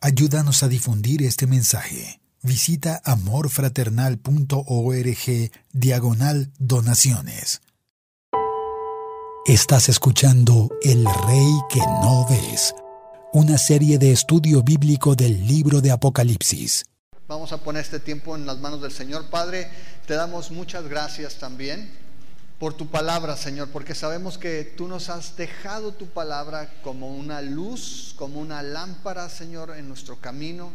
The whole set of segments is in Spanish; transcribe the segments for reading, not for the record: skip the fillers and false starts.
Ayúdanos a difundir este mensaje. Visita amorfraternal.org/donaciones. Estás escuchando El Rey que no ves, una serie de estudio bíblico del libro de Apocalipsis. Vamos a poner este tiempo en las manos del Señor. Padre, te damos muchas gracias también por tu palabra, Señor, porque sabemos que tú nos has dejado tu palabra como una luz, como una lámpara, Señor, en nuestro camino.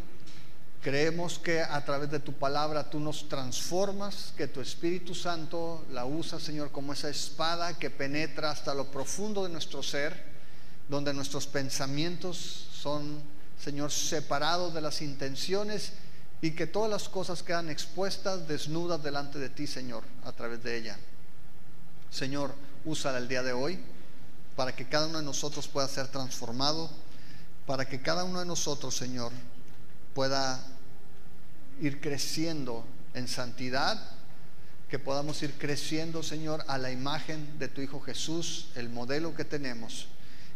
Creemos que a través de tu palabra tú nos transformas, que tu Espíritu Santo la usa, Señor, como esa espada que penetra hasta lo profundo de nuestro ser, donde nuestros pensamientos son, Señor, separados de las intenciones, y que todas las cosas quedan expuestas, desnudas delante de ti, Señor, a través de ella. Señor, úsala el día de hoy para que cada uno de nosotros pueda ser transformado, para que cada uno de nosotros, Señor, pueda ir creciendo en santidad, que podamos ir creciendo, Señor, a la imagen de tu Hijo Jesús, el modelo que tenemos.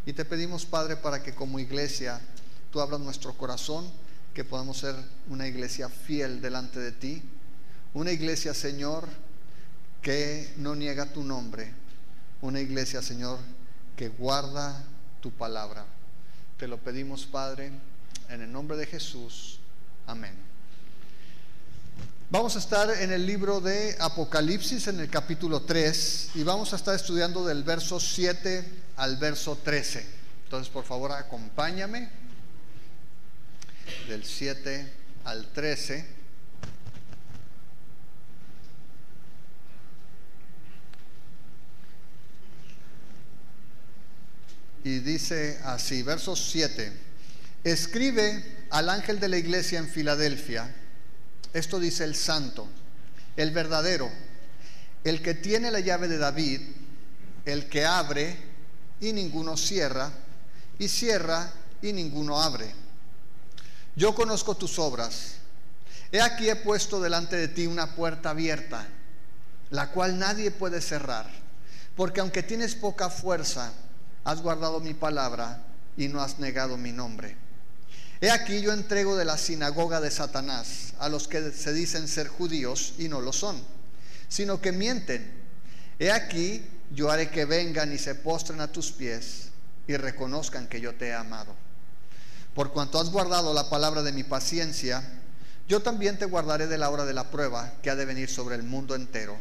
Y te pedimos, Padre, para que como iglesia tú abras nuestro corazón, que podamos ser una iglesia fiel delante de ti, una iglesia, Señor, que no niega tu nombre, una iglesia, Señor, que guarda tu palabra. Te lo pedimos, Padre, en el nombre de Jesús. Amén. Vamos a estar en el libro de Apocalipsis, en el capítulo 3, y vamos a estar estudiando del verso 7 al verso 13. Entonces, por favor, acompáñame del 7 al 13. Y dice así, verso 7: escribe al ángel de la iglesia en Filadelfia, esto dice el santo, el verdadero, el que tiene la llave de David, el que abre y ninguno cierra, y cierra y ninguno abre. Yo conozco tus obras. He aquí he puesto delante de ti una puerta abierta, la cual nadie puede cerrar, porque aunque tienes poca fuerza, has guardado mi palabra y no has negado mi nombre. He aquí yo entrego de la sinagoga de Satanás a los que se dicen ser judíos y no lo son, sino que mienten. He aquí yo haré que vengan y se postren a tus pies y reconozcan que yo te he amado. Por cuanto has guardado la palabra de mi paciencia, yo también te guardaré de la hora de la prueba que ha de venir sobre el mundo entero,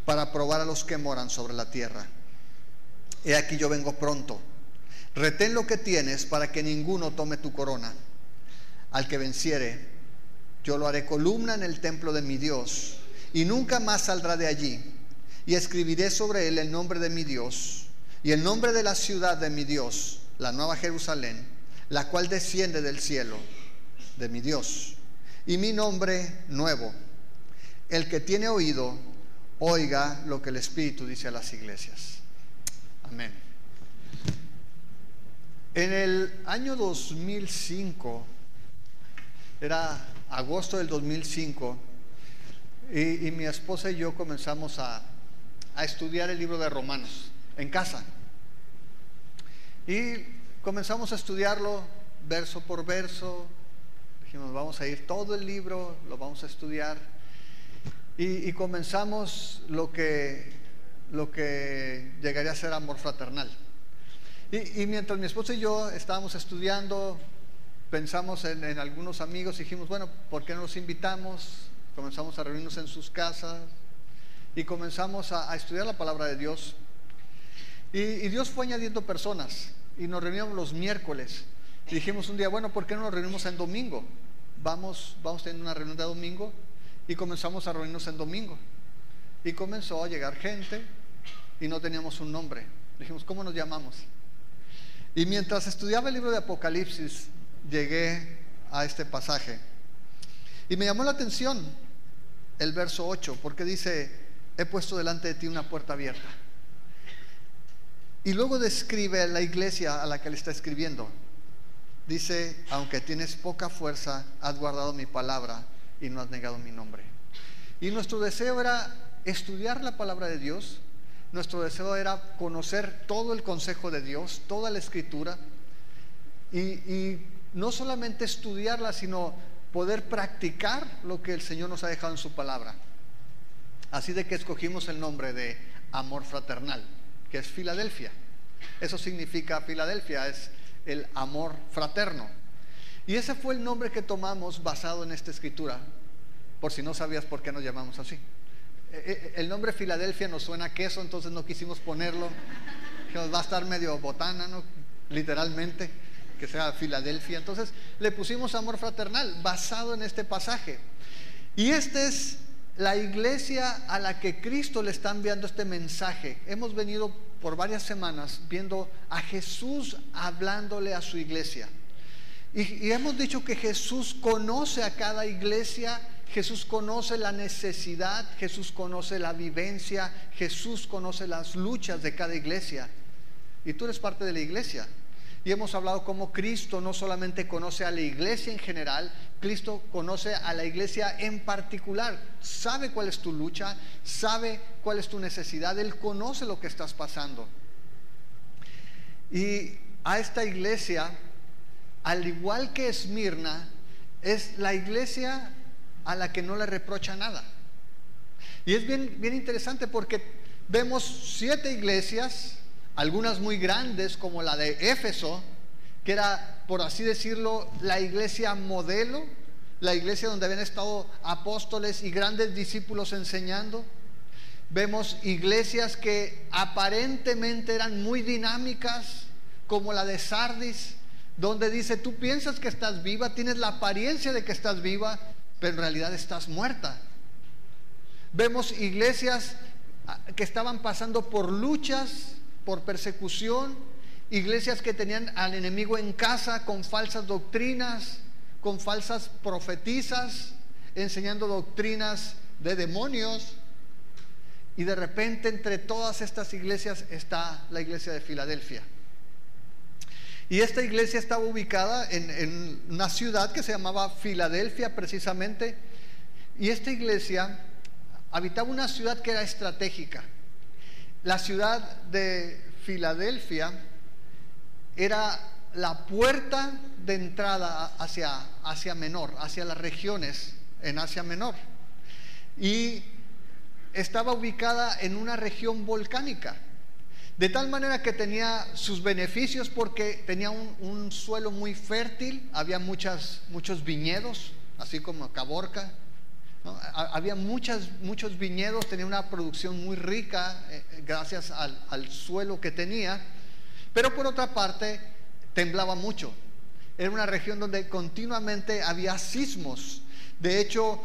para probar a los que moran sobre la tierra. He aquí yo vengo pronto. Retén lo que tienes para que ninguno tome tu corona. Al que venciere, yo lo haré columna en el templo de mi Dios, y nunca más saldrá de allí. Y escribiré sobre él el nombre de mi Dios, y el nombre de la ciudad de mi Dios, la nueva Jerusalén, la cual desciende del cielo, de mi Dios, y mi nombre nuevo. El que tiene oído, oiga lo que el Espíritu dice a las iglesias. Amén. En el año 2005, era agosto del 2005, y mi esposa y yo comenzamos a estudiar el libro de Romanos en casa. Y comenzamos a estudiarlo verso por verso. Dijimos, vamos a ir todo el libro, lo vamos a estudiar. Y comenzamos lo que llegaría a ser amor fraternal. Y mientras mi esposa y yo estábamos estudiando, pensamos en algunos amigos y dijimos, bueno, ¿por qué no los invitamos? Comenzamos a reunirnos en sus casas y comenzamos a estudiar la palabra de Dios. Y Dios fue añadiendo personas y nos reuníamos los miércoles. Y dijimos un día, bueno, ¿por qué no nos reunimos en domingo? Vamos a tener una reunión de domingo. Y comenzamos a reunirnos en domingo. Y comenzó a llegar gente y no teníamos un nombre. Dijimos, ¿cómo nos llamamos? Y mientras estudiaba el libro de Apocalipsis, llegué a este pasaje. Y me llamó la atención el verso 8, porque dice, he puesto delante de ti una puerta abierta. Y luego describe la iglesia a la que le está escribiendo. Dice, aunque tienes poca fuerza, has guardado mi palabra y no has negado mi nombre. Y nuestro deseo era estudiar la palabra de Dios. Nuestro deseo era conocer todo el consejo de Dios, toda la escritura. Y no solamente estudiarla, sino poder practicar lo que el Señor nos ha dejado en su palabra. Así de que escogimos el nombre de Amor Fraternal, que es Filadelfia. Eso significa, Filadelfia es el amor fraterno. Y ese fue el nombre que tomamos basado en esta escritura, por si no sabías por qué nos llamamos así. El nombre Filadelfia nos suena a queso, entonces no quisimos ponerlo, que nos va a estar medio botana, ¿no? Literalmente, que sea Filadelfia. Entonces le pusimos Amor Fraternal basado en este pasaje. Y esta es la iglesia a la que Cristo le está enviando este mensaje. Hemos venido por varias semanas viendo a Jesús hablándole a su iglesia. Y hemos dicho que Jesús conoce a cada iglesia, Jesús conoce la necesidad, Jesús conoce la vivencia, Jesús conoce las luchas de cada iglesia. Y tú eres parte de la iglesia. Y hemos hablado cómo Cristo no solamente conoce a la iglesia en general, Cristo conoce a la iglesia en particular. Sabe cuál es tu lucha, sabe cuál es tu necesidad, Él conoce lo que estás pasando. Y a esta iglesia, al igual que Esmirna, es la iglesia a la que no le reprocha nada. Y es bien interesante porque vemos 7 iglesias, algunas muy grandes como la de Éfeso, que era, por así decirlo, la iglesia modelo, la iglesia donde habían estado apóstoles y grandes discípulos enseñando. Vemos iglesias que aparentemente eran muy dinámicas, como la de Sardis, donde dice: tú piensas que estás viva, tienes la apariencia de que estás viva, pero en realidad estás muerta. Vemos iglesias que estaban pasando por luchas, por persecución, iglesias que tenían al enemigo en casa con falsas doctrinas, con falsas profetisas, enseñando doctrinas de demonios. Y de repente entre todas estas iglesias está la iglesia de Filadelfia. Y esta iglesia estaba ubicada en una ciudad que se llamaba Filadelfia precisamente. Y esta iglesia habitaba una ciudad que era estratégica. La ciudad de Filadelfia era la puerta de entrada hacia Asia Menor, hacia las regiones en Asia Menor. Y estaba ubicada en una región volcánica, de tal manera que tenía sus beneficios porque tenía un suelo muy fértil, había muchos viñedos, así como Caborca, ¿no? Había muchos viñedos, tenía una producción muy rica gracias al suelo que tenía. Pero por otra parte temblaba mucho. Era una región donde continuamente había sismos. De hecho,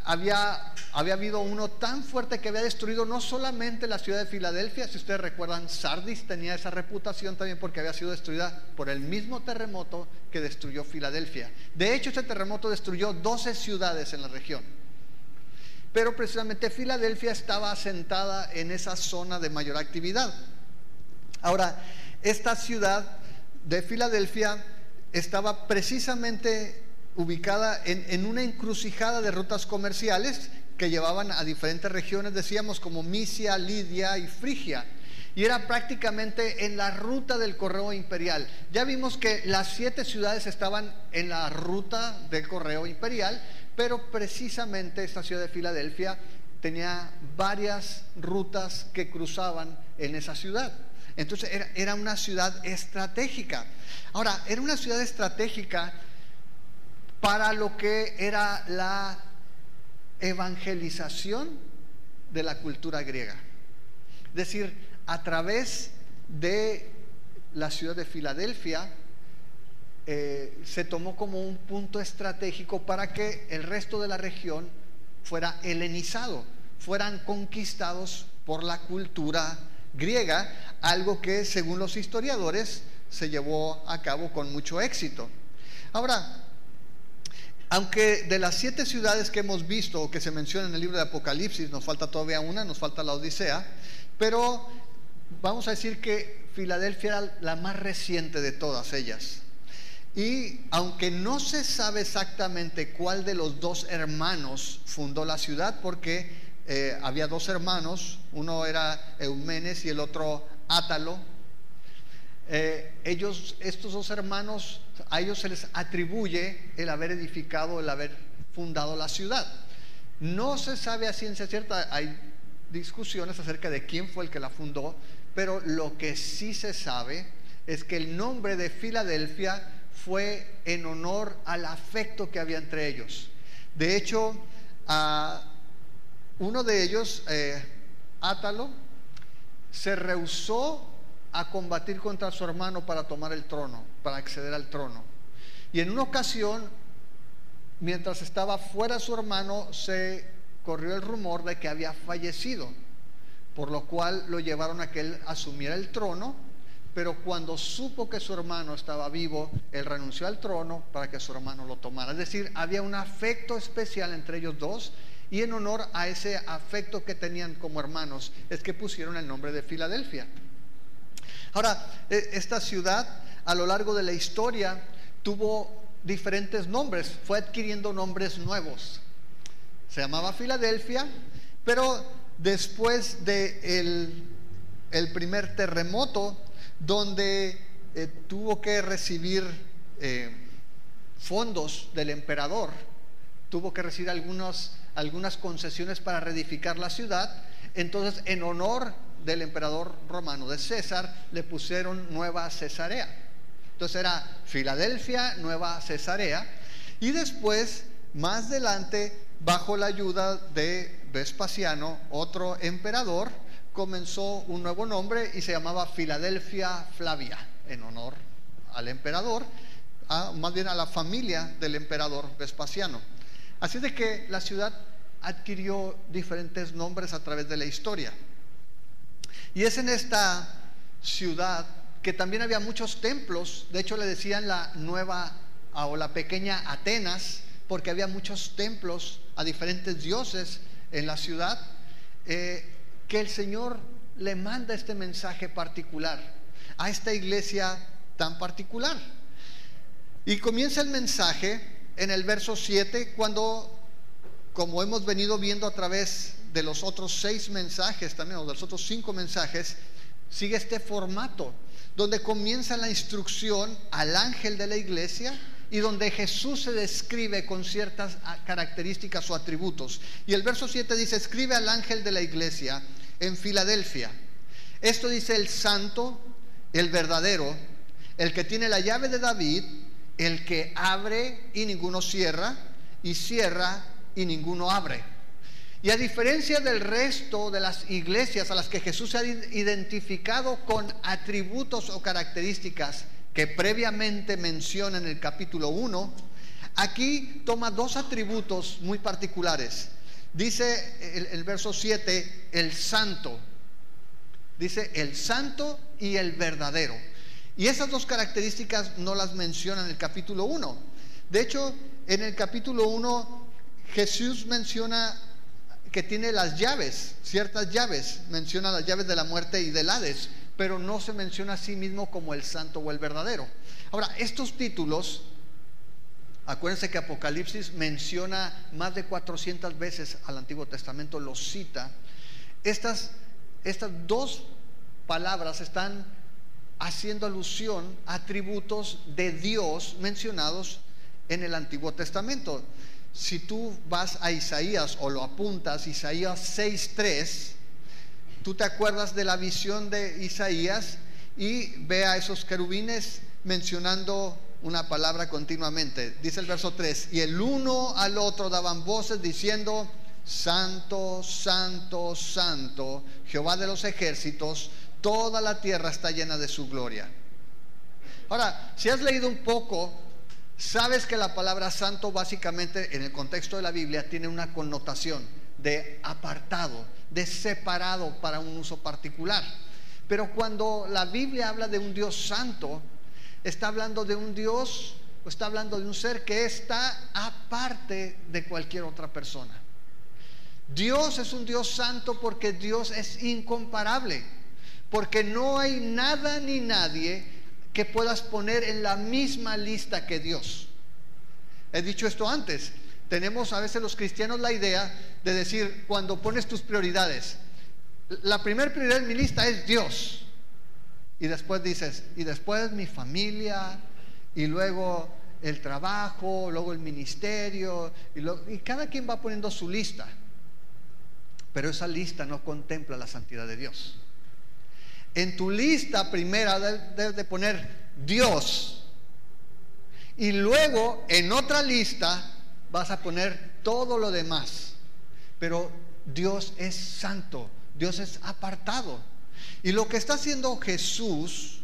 había habido uno tan fuerte que había destruido no solamente la ciudad de Filadelfia. Si ustedes recuerdan, Sardis tenía esa reputación también porque había sido destruida por el mismo terremoto que destruyó Filadelfia. De hecho, ese terremoto destruyó 12 ciudades en la región. Pero precisamente Filadelfia estaba asentada en esa zona de mayor actividad. Ahora, esta ciudad de Filadelfia estaba precisamente ubicada en una encrucijada de rutas comerciales que llevaban a diferentes regiones, decíamos, como Misia, Lidia y Frigia. Y era prácticamente en la ruta del correo imperial. Ya vimos que las 7 ciudades estaban en la ruta del correo imperial, pero precisamente esta ciudad de Filadelfia tenía varias rutas que cruzaban en esa ciudad. Entonces era una ciudad estratégica. Ahora, era una ciudad estratégica para lo que era la evangelización de la cultura griega. Es decir, a través de la ciudad de Filadelfia se tomó como un punto estratégico para que el resto de la región fuera helenizado, fueran conquistados por la cultura griega, algo que según los historiadores se llevó a cabo con mucho éxito. Ahora, aunque de las 7 ciudades que hemos visto o que se mencionan en el libro de Apocalipsis, nos falta todavía una, nos falta la Odisea, pero vamos a decir que Filadelfia era la más reciente de todas ellas. Y aunque no se sabe exactamente cuál de los 2 hermanos fundó la ciudad, porque había 2 hermanos, uno era Eumenes y el otro Átalo, estos dos hermanos, a ellos se les atribuye el haber edificado, el haber fundado la ciudad. No se sabe a ciencia cierta, hay discusiones acerca de quién fue el que la fundó, pero lo que sí se sabe es que el nombre de Filadelfia fue en honor al afecto que había entre ellos. De hecho, uno de ellos, Átalo, se rehusó a combatir contra su hermano para tomar el trono, para acceder al trono. Y en una ocasión, mientras estaba fuera su hermano, se corrió el rumor de que había fallecido, por lo cual lo llevaron a que él asumiera el trono. Pero cuando supo que su hermano estaba vivo, él renunció al trono para que su hermano lo tomara. Es decir, había un afecto especial entre ellos dos, y en honor a ese afecto que tenían como hermanos es que pusieron el nombre de Filadelfia. Ahora, esta ciudad a lo largo de la historia tuvo diferentes nombres, fue adquiriendo nombres nuevos. Se llamaba Filadelfia, pero después de el primer terremoto, donde tuvo que recibir fondos del emperador, tuvo que recibir algunas concesiones para reedificar la ciudad. Entonces, en honor del emperador romano, de César, le pusieron Nueva Cesarea. Entonces era Filadelfia, Nueva Cesarea. Y después, más adelante, bajo la ayuda de Vespasiano, otro emperador, comenzó un nuevo nombre y se llamaba Filadelfia Flavia, en honor al emperador, más bien a la familia del emperador Vespasiano. Así de que la ciudad adquirió diferentes nombres a través de la historia. Y es en esta ciudad que también había muchos templos. De hecho, le decían la nueva o la pequeña Atenas, porque había muchos templos a diferentes dioses en la ciudad, que el Señor le manda este mensaje particular a esta iglesia tan particular. Y comienza el mensaje en el verso 7, cuando, como hemos venido viendo a través de los otros 6 mensajes también, o de los otros 5 mensajes, sigue este formato, donde comienza la instrucción al ángel de la iglesia y donde Jesús se describe con ciertas características o atributos. Y el verso 7 dice: escribe al ángel de la iglesia en Filadelfia. Esto dice el santo, el verdadero, el que tiene la llave de David, el que abre y ninguno cierra, y cierra y ninguno abre. Y a diferencia del resto de las iglesias a las que Jesús se ha identificado con atributos o características que previamente menciona en el capítulo 1, aquí toma 2 atributos muy particulares. Dice el verso 7, el santo. Dice el santo y el verdadero. Y esas 2 características no las menciona en el capítulo 1. De hecho, en el capítulo 1 Jesús menciona que tiene las llaves, ciertas llaves. Menciona las llaves de la muerte y del Hades, pero no se menciona a sí mismo como el santo o el verdadero. Ahora, estos títulos, acuérdense que Apocalipsis menciona más de 400 veces al Antiguo Testamento, los cita. Estas 2 palabras están haciendo alusión a atributos de Dios mencionados en el Antiguo Testamento. Si tú vas a Isaías o lo apuntas, Isaías 6:3, tú te acuerdas de la visión de Isaías y ve a esos querubines mencionando una palabra continuamente. Dice el verso 3: y el uno al otro daban voces diciendo: santo, santo, santo, Jehová de los ejércitos, toda la tierra está llena de su gloria. Ahora, si has leído un poco, sabes que la palabra santo básicamente en el contexto de la Biblia tiene una connotación de apartado, de separado para un uso particular. Pero cuando la Biblia habla de un Dios santo, está hablando de un Dios, o está hablando de un ser que está aparte de cualquier otra persona. Dios es un Dios santo porque Dios es incomparable, porque no hay nada ni nadie que puedas poner en la misma lista que Dios. He dicho esto antes. Tenemos a veces los cristianos la idea de decir, cuando pones tus prioridades, la primera prioridad en mi lista es Dios. Y después dices, y después mi familia, y luego el trabajo, luego el ministerio, y cada quien va poniendo su lista. Pero esa lista no contempla la santidad de Dios. En tu lista primera debes de poner Dios, y luego en otra lista vas a poner todo lo demás. Pero Dios es santo, Dios es apartado. Y lo que está haciendo Jesús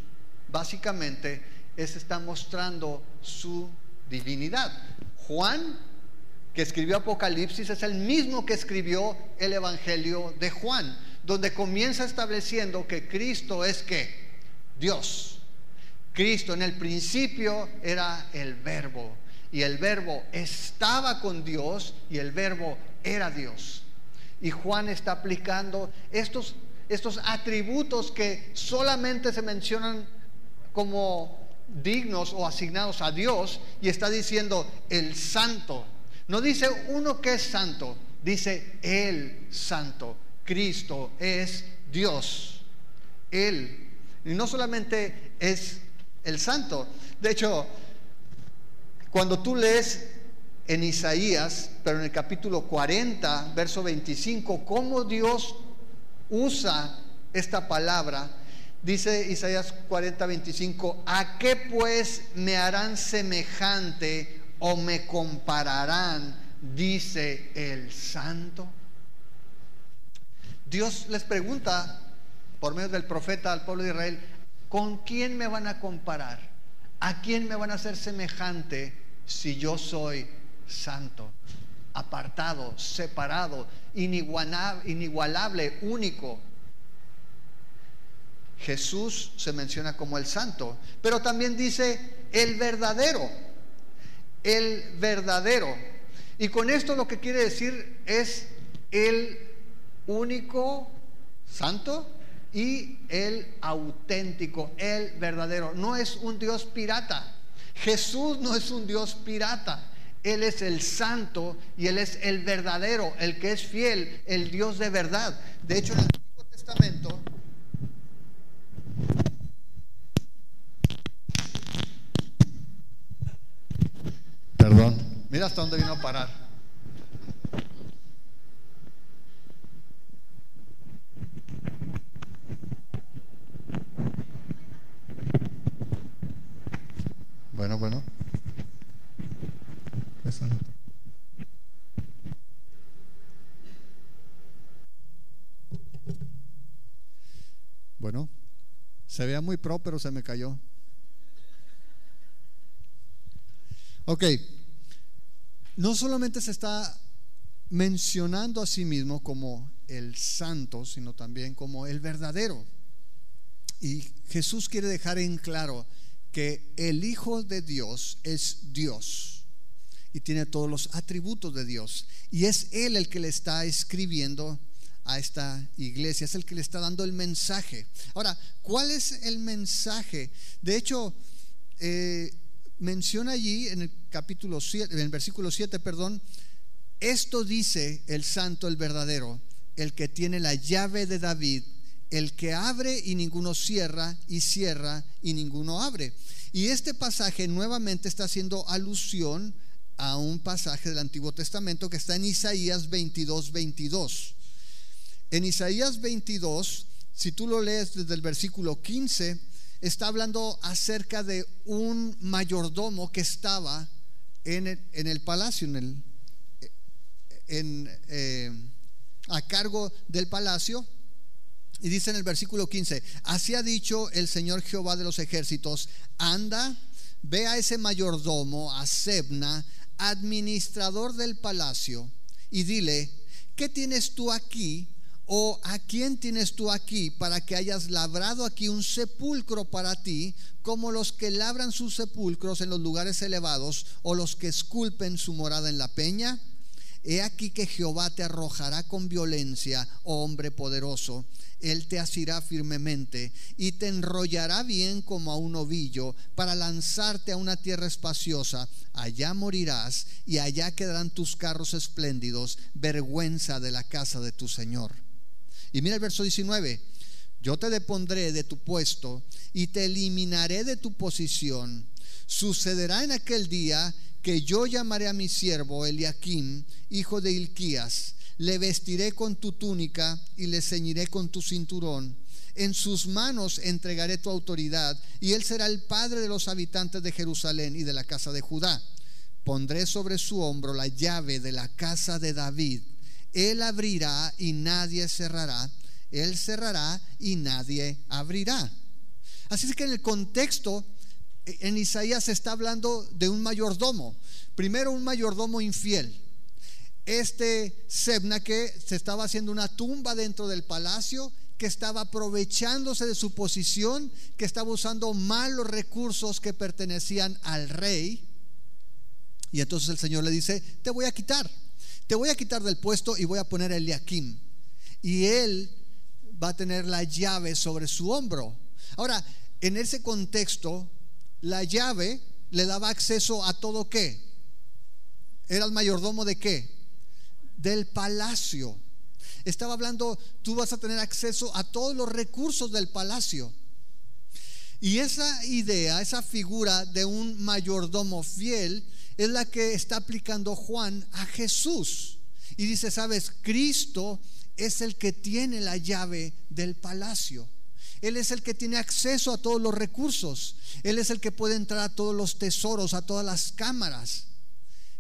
básicamente está mostrando su divinidad. Juan, que escribió Apocalipsis, es el mismo que escribió el Evangelio de Juan, donde comienza estableciendo que Cristo es ¿qué? Dios. Cristo en el principio era el Verbo, y el Verbo estaba con Dios, y el Verbo era Dios. Y Juan está aplicando estos atributos que solamente se mencionan como dignos o asignados a Dios, y está diciendo el santo. No dice uno que es santo, dice el santo. Cristo es Dios. Él, y no solamente es el santo. De hecho, cuando tú lees en Isaías, pero en el capítulo 40, verso 25, cómo Dios usa esta palabra, dice Isaías 40, 25: ¿a qué pues me harán semejante o me compararán? Dice el santo. Dios les pregunta por medio del profeta al pueblo de Israel: ¿con quién me van a comparar? ¿A quién me van a hacer semejante si yo soy santo, apartado, separado, inigualable, único? Jesús se menciona como el santo, pero también dice el verdadero. El verdadero. Y con esto lo que quiere decir es el único santo y el auténtico, el verdadero. No es un Dios pirata. Jesús no es un Dios pirata. Él es el santo y Él es el verdadero, el que es fiel, el Dios de verdad. De hecho, en el Antiguo Testamento, perdón, mira hasta dónde vino a parar. Bueno. Bueno, se veía muy pro, pero se me cayó. Ok, no solamente se está mencionando a sí mismo como el santo, sino también como el verdadero. Y Jesús quiere dejar en claro que el Hijo de Dios es Dios y tiene todos los atributos de Dios, y es Él el que le está escribiendo a esta iglesia, es el que le está dando el mensaje. Ahora, ¿cuál es el mensaje? De hecho, menciona allí en el capítulo 7, en el versículo 7, esto dice el santo, el verdadero, el que tiene la llave de David, el que abre y ninguno cierra, y cierra y ninguno abre. Y este pasaje nuevamente está haciendo alusión a un pasaje del Antiguo Testamento que está en Isaías 22, 22. En Isaías 22, si tú lo lees desde el versículo 15, está hablando acerca de un mayordomo que estaba en el palacio, a cargo del palacio. Y dice en el versículo 15: así ha dicho el Señor Jehová de los ejércitos: anda, ve a ese mayordomo, a Sebna, administrador del palacio, y dile: ¿qué tienes tú aquí? ¿O a quién tienes tú aquí para que hayas labrado aquí un sepulcro para ti, como los que labran sus sepulcros en los lugares elevados, o los que esculpen su morada en la peña? He aquí que Jehová te arrojará con violencia, oh hombre poderoso. Él te asirá firmemente y te enrollará bien como a un ovillo, para lanzarte a una tierra espaciosa. Allá morirás y allá quedarán tus carros espléndidos, vergüenza de la casa de tu Señor. Y mira el verso 19: yo te depondré de tu puesto y te eliminaré de tu posición. Sucederá en aquel día que yo llamaré a mi siervo Eliaquim, hijo de Hilquías, le vestiré con tu túnica y le ceñiré con tu cinturón. En sus manos entregaré tu autoridad y él será el padre de los habitantes de Jerusalén y de la casa de Judá. Pondré sobre su hombro la llave de la casa de David. Él abrirá y nadie cerrará. Él cerrará y nadie abrirá. Así es que en el contexto, en Isaías se está hablando de un mayordomo. Primero, un mayordomo infiel. Sebna, que se estaba haciendo una tumba dentro del palacio, que estaba aprovechándose de su posición, que estaba usando mal los recursos que pertenecían al rey. Y entonces el Señor le dice: te voy a quitar del puesto y voy a poner a Eliaquim, y él va a tener la llave sobre su hombro. Ahora, en ese contexto, la llave le daba acceso a todo. ¿Qué? ¿Era el mayordomo de qué? Del palacio. Estaba hablando, tú vas a tener acceso a todos los recursos del palacio. Y esa idea, esa figura de un mayordomo fiel, es la que está aplicando Juan a Jesús. Y dice: sabes, Cristo es el que tiene la llave del palacio. Él es el que tiene acceso a todos los recursos. Él es el que puede entrar a todos los tesoros, a todas las cámaras.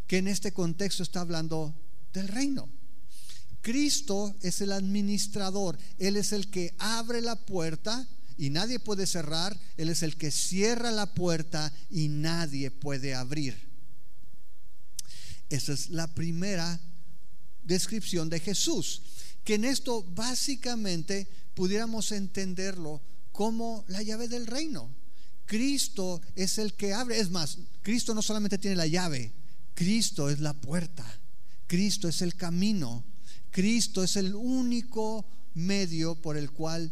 Que en este contexto está hablando del reino. Cristo es el administrador. Él es el que abre la puerta y nadie puede cerrar. Él es el que cierra la puerta y nadie puede abrir. Esa es la primera descripción de Jesús, que en esto básicamente pudiéramos entenderlo como la llave del reino. Cristo es el que abre. Es más, Cristo no solamente tiene la llave, Cristo es la puerta, Cristo es el camino, Cristo es el único medio por el cual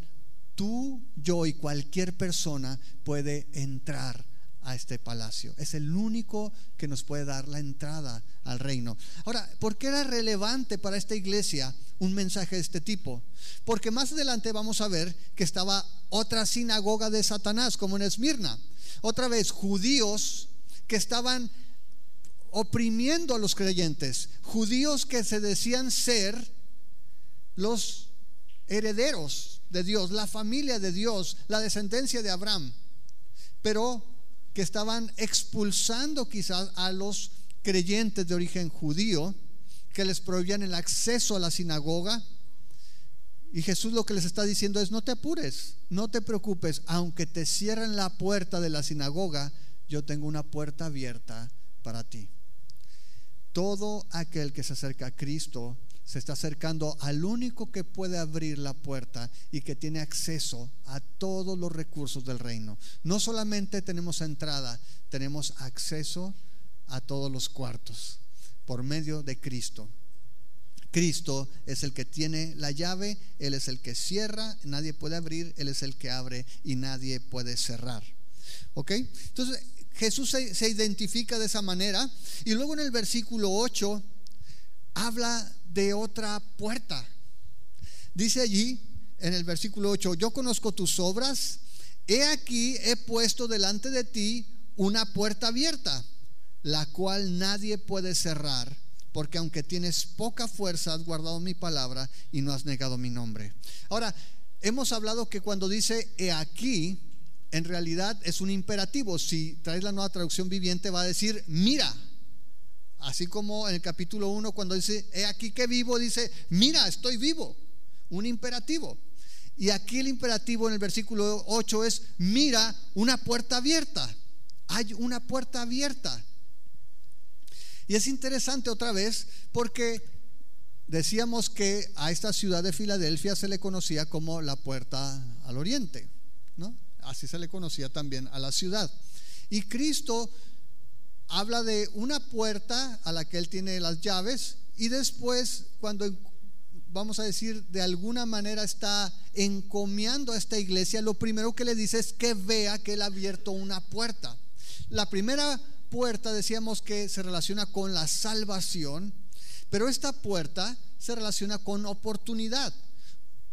tú, yo y cualquier persona puede entrar a este palacio. Es el único que nos puede dar la entrada al reino. Ahora, ¿por qué era relevante para esta iglesia un mensaje de este tipo? Porque más adelante vamos a ver que estaba otra sinagoga de Satanás, como en Esmirna. Otra vez, judíos que estaban oprimiendo a los creyentes, judíos que se decían ser los herederos de Dios, la familia de Dios, la descendencia de Abraham, pero que estaban expulsando quizás a los creyentes de origen judío, que les prohibían el acceso a la sinagoga. Y Jesús lo que les está diciendo es: no te apures, no te preocupes, aunque te cierren la puerta de la sinagoga, yo tengo una puerta abierta para ti. Todo aquel que se acerca a Cristo se está acercando al único que puede abrir la puerta y que tiene acceso a todos los recursos del reino. No solamente tenemos entrada, tenemos acceso a todos los cuartos por medio de Cristo. Cristo es el que tiene la llave, Él es el que cierra, nadie puede abrir, Él es el que abre y nadie puede cerrar. ¿Ok? Entonces Jesús se identifica de esa manera. Y luego en el versículo 8 habla de otra puerta. Dice allí en el versículo 8: yo conozco tus obras, he aquí he puesto delante de ti una puerta abierta, la cual nadie puede cerrar, porque aunque tienes poca fuerza has guardado mi palabra y no has negado mi nombre. Ahora, hemos hablado que cuando dice he aquí, en realidad es un imperativo. Si traes la Nueva Traducción Viviente va a decir mira. Así como en el capítulo 1 cuando dice he aquí que vivo, dice mira, estoy vivo. Un imperativo. Y aquí el imperativo en el versículo 8 es mira, una puerta abierta. Hay una puerta abierta. Y es interesante otra vez porque decíamos que a esta ciudad de Filadelfia se le conocía como la puerta al oriente, ¿no? Así se le conocía también a la ciudad. Y Cristo habla de una puerta a la que Él tiene las llaves, y después, cuando vamos a decir de alguna manera está encomiando a esta iglesia, lo primero que le dice es que vea que Él ha abierto una puerta. La primera puerta decíamos que se relaciona con la salvación, pero esta puerta se relaciona con oportunidad.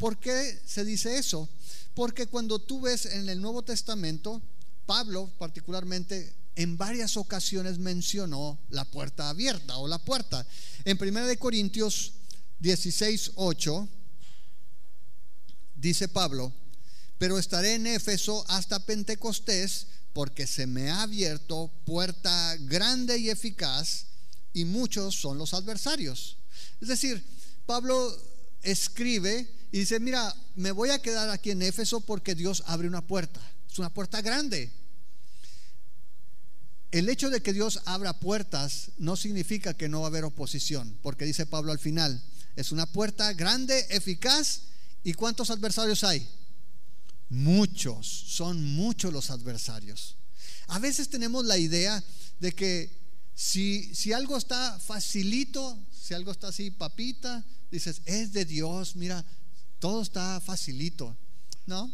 ¿Por qué se dice eso? Porque cuando tú ves en el Nuevo Testamento, Pablo particularmente en varias ocasiones mencionó la puerta abierta o la puerta. En 1 Corintios 16:8 dice Pablo: pero estaré en Éfeso hasta Pentecostés, porque se me ha abierto puerta grande y eficaz, y muchos son los adversarios. Es decir, Pablo escribe y dice: mira, me voy a quedar aquí en Éfeso porque Dios abre una puerta. Es una puerta grande. El hecho de que Dios abra puertas no significa que no va a haber oposición, porque dice Pablo al final: es una puerta grande, eficaz. ¿Y cuántos adversarios hay? Muchos, son muchos los adversarios. A veces tenemos la idea de que si algo está facilito, si algo está así papita, dices, es de Dios, mira, todo está facilito. No,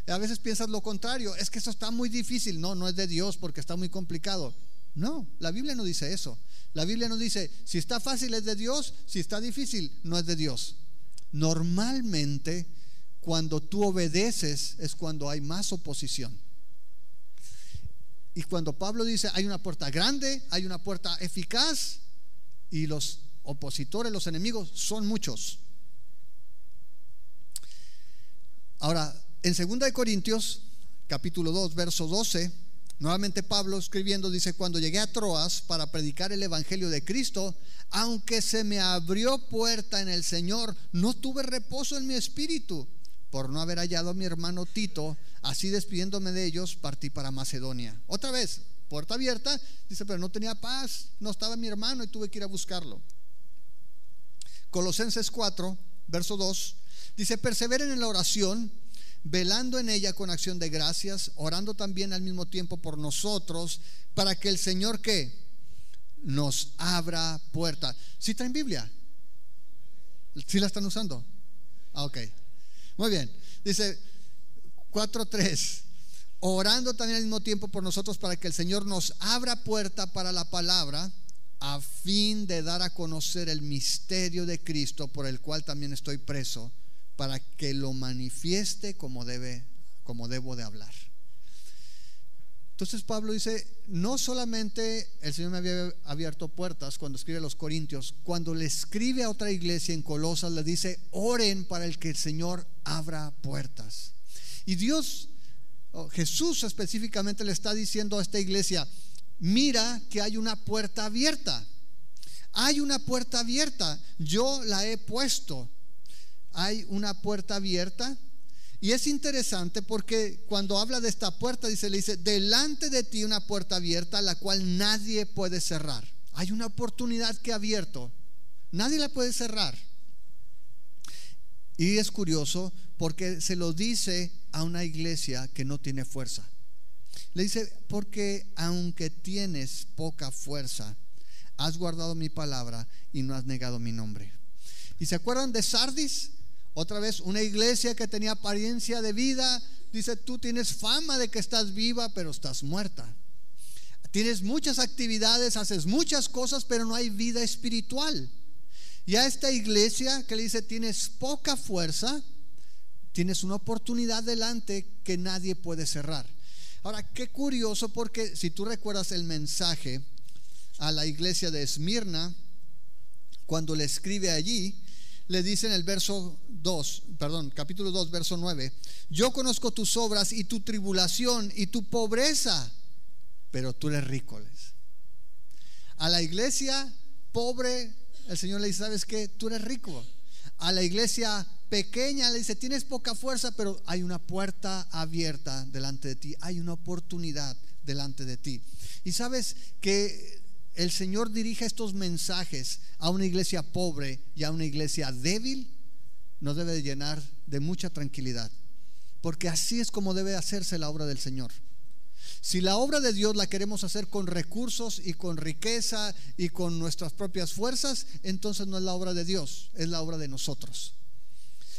a veces piensas lo contrario, es que eso está muy difícil. No, no es de Dios porque está muy complicado. No, la Biblia no dice eso. La Biblia nos dice, si está fácil es de Dios, si está difícil no es de Dios. Normalmente cuando tú obedeces es cuando hay más oposición. Y cuando Pablo dice hay una puerta grande, hay una puerta eficaz, y los opositores, los enemigos son muchos. Ahora, en 2 Corintios capítulo 2 verso 12, nuevamente Pablo escribiendo dice: cuando llegué a Troas para predicar el evangelio de Cristo, aunque se me abrió puerta en el Señor, no tuve reposo en mi espíritu por no haber hallado a mi hermano Tito. Así, despidiéndome de ellos, partí para Macedonia. Otra vez, puerta abierta, dice, pero no tenía paz, no estaba mi hermano y tuve que ir a buscarlo. Colosenses 4 verso 2 dice: perseveren en la oración, velando en ella con acción de gracias, orando también al mismo tiempo por nosotros, para que el Señor, ¿qué? Nos abra puerta. ¿Sí traen Biblia? ¿Sí la están usando? Ok, muy bien. Dice 4:3: orando también al mismo tiempo por nosotros, para que el Señor nos abra puerta para la palabra, a fin de dar a conocer el misterio de Cristo, por el cual también estoy preso, para que lo manifieste como debo de hablar. Entonces Pablo dice, no solamente el Señor me había abierto puertas cuando escribe a los Corintios, cuando le escribe a otra iglesia en Colosas le dice, oren para el que el Señor abra puertas. Y Dios, Jesús específicamente le está diciendo a esta iglesia, mira que hay una puerta abierta. Hay una puerta abierta, yo la he puesto. Hay una puerta abierta. Y es interesante porque cuando habla de esta puerta le dice, delante de ti una puerta abierta, la cual nadie puede cerrar. Hay una oportunidad que ha abierto, nadie la puede cerrar. Y es curioso porque se lo dice a una iglesia que no tiene fuerza. Le dice, porque aunque tienes poca fuerza, has guardado mi palabra y no has negado mi nombre. ¿Y se acuerdan de Sardis? Otra vez, una iglesia que tenía apariencia de vida. Dice, tú tienes fama de que estás viva, pero estás muerta. Tienes muchas actividades, haces muchas cosas, pero no hay vida espiritual. Y a esta iglesia que le dice, tienes poca fuerza, tienes una oportunidad delante que nadie puede cerrar. Ahora, qué curioso, porque si tú recuerdas el mensaje a la iglesia de Esmirna, cuando le escribe allí, le dice en el capítulo 2, verso 9, yo conozco tus obras y tu tribulación y tu pobreza, pero tú eres rico. A la iglesia pobre, el Señor le dice, ¿sabes qué? Tú eres rico. A la iglesia pequeña le dice, tienes poca fuerza, pero hay una puerta abierta delante de ti, hay una oportunidad delante de ti. Y sabes que el Señor dirige estos mensajes a una iglesia pobre y a una iglesia débil, nos debe de llenar de mucha tranquilidad, porque así es como debe hacerse la obra del Señor. Si la obra de Dios la queremos hacer con recursos y con riqueza y con nuestras propias fuerzas, entonces no es la obra de Dios, es la obra de nosotros.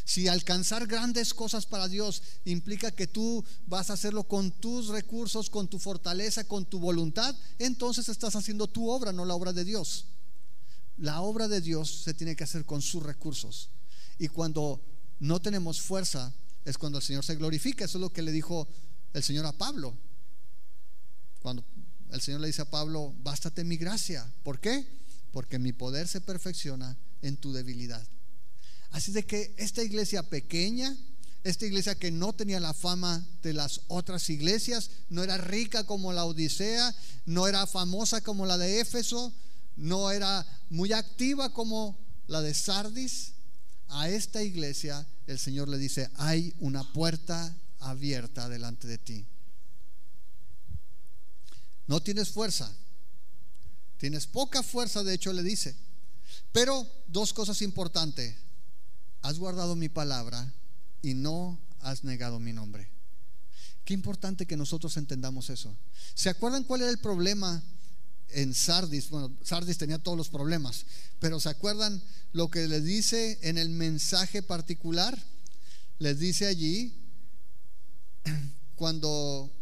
Si alcanzar grandes cosas para Dios implica que tú vas a hacerlo con tus recursos, con tu fortaleza, con tu voluntad, entonces estás haciendo tu obra, no la obra de Dios. La obra de Dios se tiene que hacer con sus recursos. Y cuando no tenemos fuerza, es cuando el Señor se glorifica. Eso es lo que le dijo el Señor a Pablo. Cuando el Señor le dice a Pablo: bástate mi gracia. ¿Por qué? Porque mi poder se perfecciona en tu debilidad. Así de que esta iglesia pequeña, esta iglesia que no tenía la fama de las otras iglesias, no era rica como la Odisea, no era famosa como la de Éfeso, no era muy activa como la de Sardis, a esta iglesia el Señor le dice: hay una puerta abierta delante de ti. No tienes fuerza, tienes poca fuerza, de hecho le dice, pero dos cosas importantes: has guardado mi palabra y no has negado mi nombre. Qué importante que nosotros entendamos eso. ¿Se acuerdan cuál era el problema en Sardis? Bueno, Sardis tenía todos los problemas, pero ¿se acuerdan lo que les dice en el mensaje particular? Les dice allí, cuando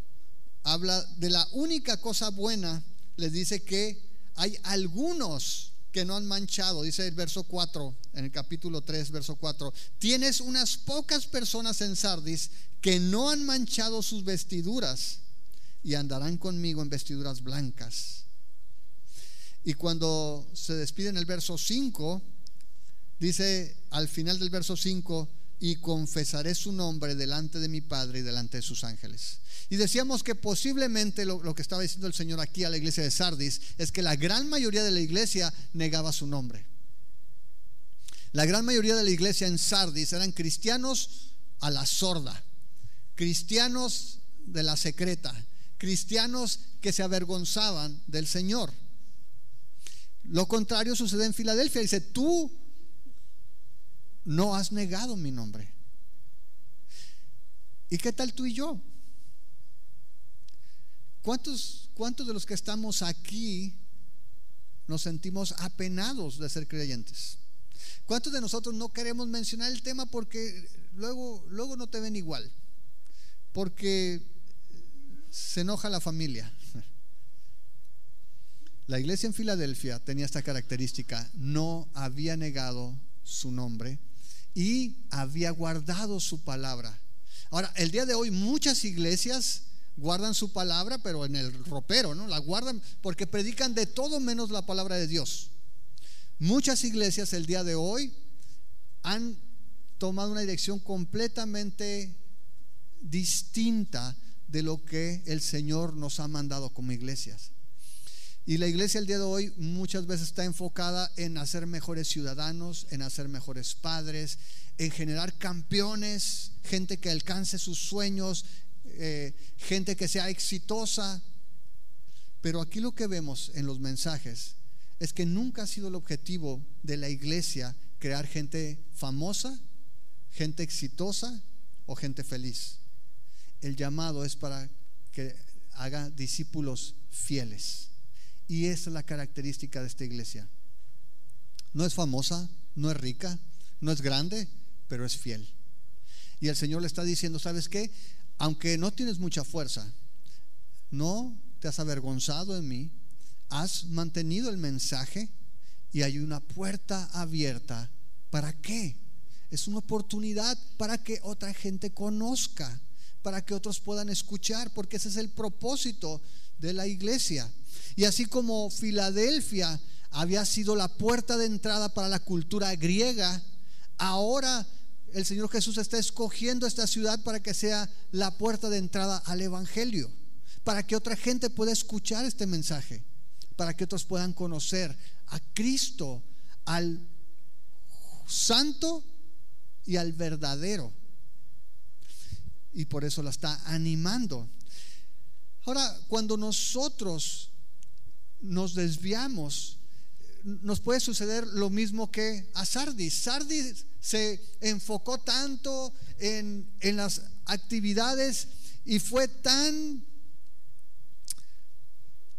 habla de la única cosa buena, les dice que hay algunos que no han manchado. Dice el verso 4, en el capítulo 3, verso 4: tienes unas pocas personas en Sardis que no han manchado sus vestiduras y andarán conmigo en vestiduras blancas. Y cuando se despide en el verso 5, dice al final del verso 5: y confesaré su nombre delante de mi Padre y delante de sus ángeles. Y decíamos que posiblemente lo que estaba diciendo el Señor aquí a la iglesia de Sardis es que la gran mayoría de la iglesia negaba su nombre. La gran mayoría de la iglesia en Sardis eran cristianos a la sorda, cristianos de la secreta, cristianos que se avergonzaban del Señor. Lo contrario sucede en Filadelfia. Dice: tú no has negado mi nombre. ¿Y qué tal tú y yo? ¿Cuántos de los que estamos aquí nos sentimos apenados de ser creyentes? ¿Cuántos de nosotros no queremos mencionar el tema porque luego no te ven igual? Porque se enoja la familia. La iglesia en Filadelfia tenía esta característica: no había negado su nombre y había guardado su palabra. Ahora, el día de hoy muchas iglesias guardan su palabra, pero en el ropero, ¿no? La guardan porque predican de todo menos la palabra de Dios. Muchas iglesias el día de hoy han tomado una dirección completamente distinta de lo que el Señor nos ha mandado como iglesias. Y la iglesia el día de hoy muchas veces está enfocada en hacer mejores ciudadanos, en hacer mejores padres, en generar campeones, gente que alcance sus sueños, gente que sea exitosa. Pero aquí lo que vemos en los mensajes es que nunca ha sido el objetivo de la iglesia crear gente famosa, gente exitosa o gente feliz. El llamado es para que haga discípulos fieles. Y esa es la característica de esta iglesia. No es famosa, no es rica, no es grande, pero es fiel. Y el Señor le está diciendo: ¿sabes qué? Aunque no tienes mucha fuerza, no te has avergonzado de mí, has mantenido el mensaje y hay una puerta abierta. ¿Para qué? Es una oportunidad para que otra gente conozca, para que otros puedan escuchar, porque ese es el propósito de la iglesia. Y así como Filadelfia había sido la puerta de entrada para la cultura griega, ahora el Señor Jesús está escogiendo esta ciudad para que sea la puerta de entrada al evangelio, para que otra gente pueda escuchar este mensaje, para que otros puedan conocer a Cristo, al santo y al verdadero. Y por eso la está animando. Ahora, cuando nosotros nos desviamos, nos puede suceder lo mismo que a Sardis. Sardis se enfocó tanto en las actividades y fue tan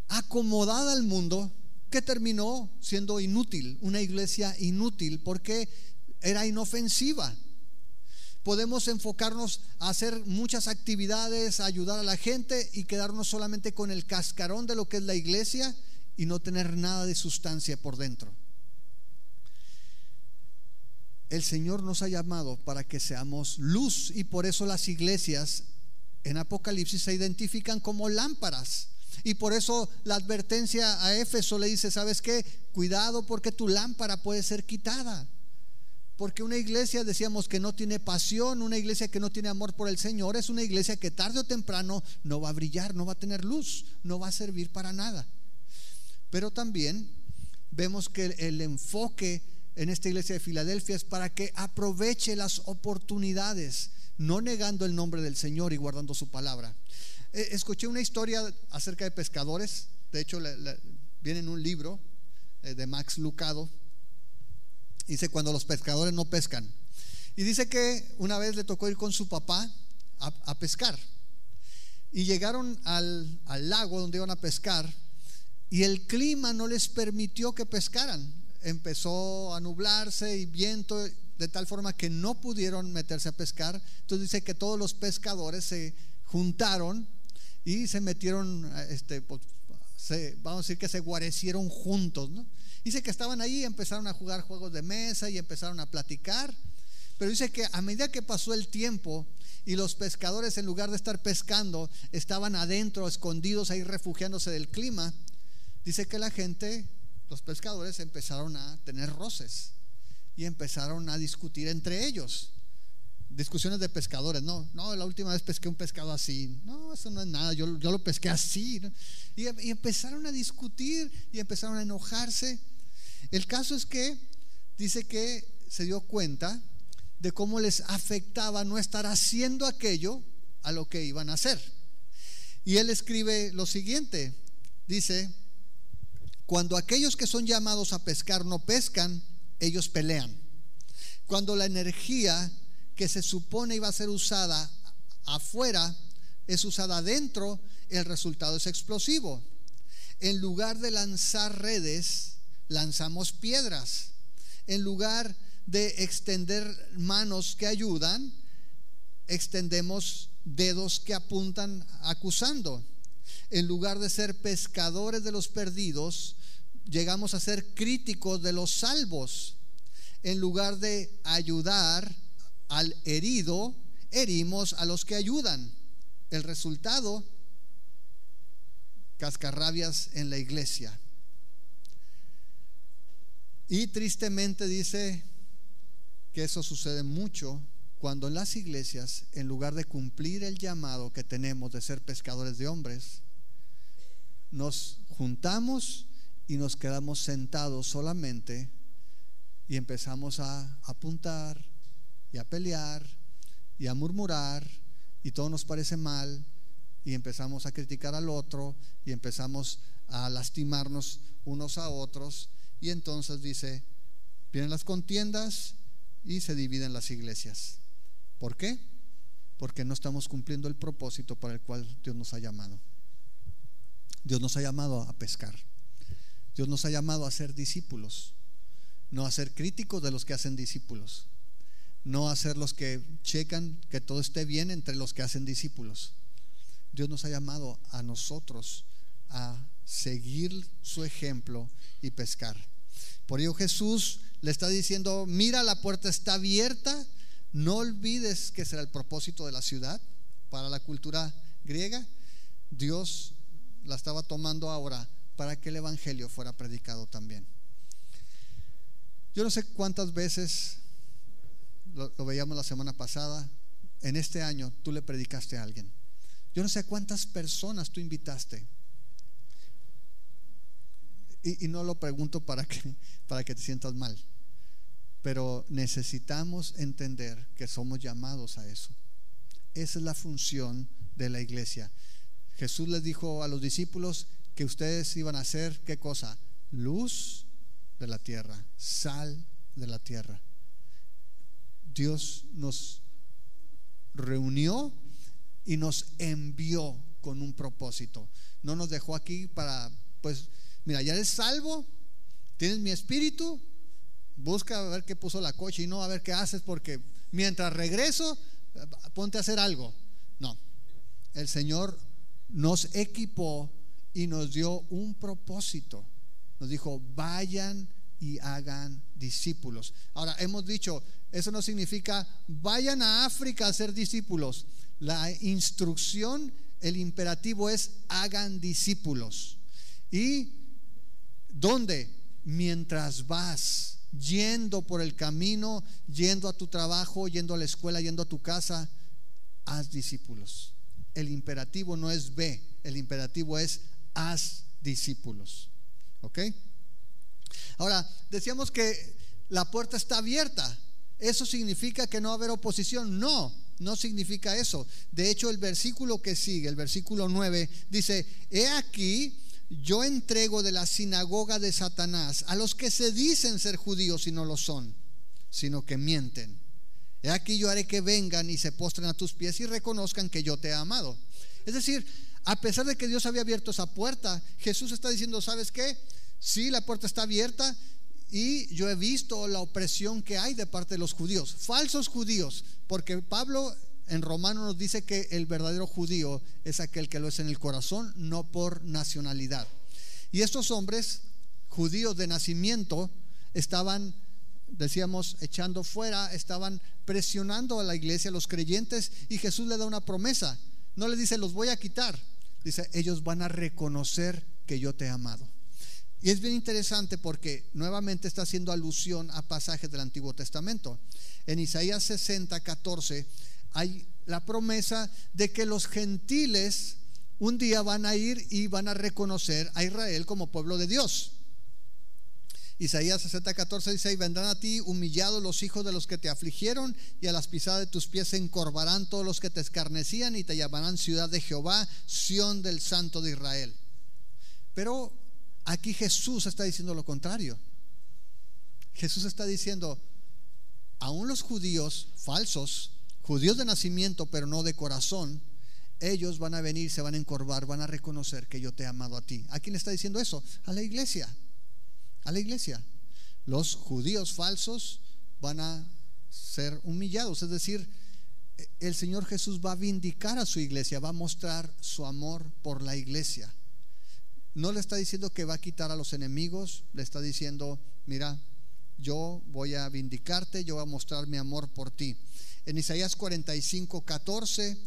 acomodada al mundo que terminó siendo inútil, una iglesia inútil, porque era inofensiva. Podemos enfocarnos a hacer muchas actividades, a ayudar a la gente y quedarnos solamente con el cascarón de lo que es la iglesia y no tener nada de sustancia por dentro. el Señor nos ha llamado para que seamos luz, y por eso las iglesias en Apocalipsis se identifican como lámparas. Y por eso la advertencia a Éfeso le dice: ¿sabes qué? Cuidado, porque tu lámpara puede ser quitada. Porque una iglesia, decíamos, que no tiene pasión, una iglesia que no tiene amor por el Señor, es una iglesia que tarde o temprano no va a brillar, no va a tener luz, no va a servir para nada. Pero también vemos que el enfoque en esta iglesia de Filadelfia es para que aproveche las oportunidades, no negando el nombre del Señor y guardando su palabra. Escuché una historia acerca de pescadores. De hecho, viene en un libro de Max Lucado. Dice: cuando los pescadores no pescan. Y dice que una vez le tocó ir con su papá a pescar. Y llegaron al lago donde iban a pescar, y el clima no les permitió que pescaran. Empezó a nublarse y viento, de tal forma que no pudieron meterse a pescar. Entonces dice que todos los pescadores se juntaron y se metieron, vamos a decir que se guarecieron juntos, ¿no? Dice que estaban ahí, empezaron a jugar juegos de mesa y empezaron a platicar. Pero dice que a medida que pasó el tiempo y los pescadores, en lugar de estar pescando, estaban adentro, escondidos ahí, refugiándose del clima, dice que la gente, los pescadores, empezaron a tener roces y empezaron a discutir entre ellos. Discusiones de pescadores: no, la última vez pesqué un pescado así, no, eso no es nada, yo lo pesqué así, ¿no? Y empezaron a discutir y empezaron a enojarse. El caso es que dice que se dio cuenta de cómo les afectaba no estar haciendo aquello a lo que iban a hacer. Y él escribe lo siguiente, dice: cuando aquellos que son llamados a pescar no pescan, ellos pelean. Cuando la energía que se supone iba a ser usada afuera es usada adentro, el resultado es explosivo. En lugar de lanzar redes, lanzamos piedras. En lugar de extender manos que ayudan, extendemos dedos que apuntan acusando. En lugar de ser pescadores de los perdidos, llegamos a ser críticos de los salvos. En lugar de ayudar al herido, herimos a los que ayudan. El resultado: cascarrabias en la iglesia. Y tristemente dice que eso sucede mucho cuando en las iglesias, en lugar de cumplir el llamado que tenemos de ser pescadores de hombres, nos juntamos y nos quedamos sentados solamente y empezamos a apuntar y a pelear y a murmurar, y todo nos parece mal, y empezamos a criticar al otro y empezamos a lastimarnos unos a otros. Y entonces dice: vienen las contiendas y se dividen las iglesias. ¿Por qué? Porque no estamos cumpliendo el propósito para el cual Dios nos ha llamado. Dios nos ha llamado a pescar. Dios nos ha llamado a ser discípulos, no a ser críticos de los que hacen discípulos, no a ser los que checan que todo esté bien entre los que hacen discípulos. Dios nos ha llamado a nosotros a seguir su ejemplo y pescar. Por ello Jesús le está diciendo: mira, la puerta está abierta. No olvides que será el propósito de la ciudad. Para la cultura griega, Dios la estaba tomando ahora para que el evangelio fuera predicado también. Yo no sé cuántas veces, lo veíamos la semana pasada, en este año tú le predicaste a alguien. Yo no sé cuántas personas tú invitaste. Y no lo pregunto para que te sientas mal, pero necesitamos entender que somos llamados a eso. Esa es la función de la iglesia. Jesús les dijo a los discípulos que ustedes iban a ser, ¿qué cosa? Luz de la tierra, sal de la tierra. Dios nos reunió y nos envió con un propósito. No nos dejó aquí para, pues, mira, ya eres salvo, tienes mi espíritu, busca a ver qué puso la coche y no a ver qué haces, porque mientras regreso, ponte a hacer algo. No, el Señor nos equipó y nos dio un propósito. Nos dijo: vayan y hagan discípulos. Ahora, hemos dicho, eso no significa vayan a África a ser discípulos. La instrucción, el imperativo es hagan discípulos. ¿Y dónde? Mientras vas yendo por el camino, yendo a tu trabajo, yendo a la escuela, yendo a tu casa, haz discípulos. El imperativo no es ve, el imperativo es haz discípulos. ¿Ok? Ahora, decíamos que la puerta está abierta. ¿Eso significa que no va a haber oposición? No, no significa eso. De hecho, el versículo que sigue, el versículo 9, dice: he aquí, yo entrego de la sinagoga de Satanás a los que se dicen ser judíos y no lo son, sino que mienten. He aquí, yo haré que vengan y se postren a tus pies y reconozcan que yo te he amado. Es decir, a pesar de que Dios había abierto esa puerta, Jesús está diciendo: ¿sabes qué? Sí, la puerta está abierta y yo he visto la opresión que hay de parte de los judíos, falsos judíos, porque Pablo en Romanos nos dice que el verdadero judío es aquel que lo es en el corazón, no por nacionalidad. Y estos hombres judíos de nacimiento estaban, decíamos, echando fuera, estaban presionando a la iglesia, a los creyentes, y Jesús le da una promesa. No le dice: los voy a quitar. Dice: ellos van a reconocer que yo te he amado. Y es bien interesante porque nuevamente está haciendo alusión a pasajes del Antiguo Testamento. En Isaías 60:14 hay la promesa de que los gentiles un día van a ir y van a reconocer a Israel como pueblo de Dios. Isaías 60:14 dice: y vendrán a ti humillados los hijos de los que te afligieron, y a las pisadas de tus pies se encorvarán todos los que te escarnecían, y te llamarán ciudad de Jehová, Sión del Santo de Israel. Pero aquí Jesús está diciendo lo contrario. Jesús está diciendo: aún los judíos falsos, judíos de nacimiento pero no de corazón, ellos van a venir, se van a encorvar, van a reconocer que yo te he amado a ti. ¿A quién está diciendo eso? A la iglesia. A la iglesia. Los judíos falsos van a ser humillados. Es decir, el Señor Jesús va a vindicar a su iglesia, va a mostrar su amor por la iglesia. No le está diciendo que va a quitar a los enemigos, le está diciendo: mira, yo voy a vindicarte, yo voy a mostrar mi amor por ti. En Isaías 45:14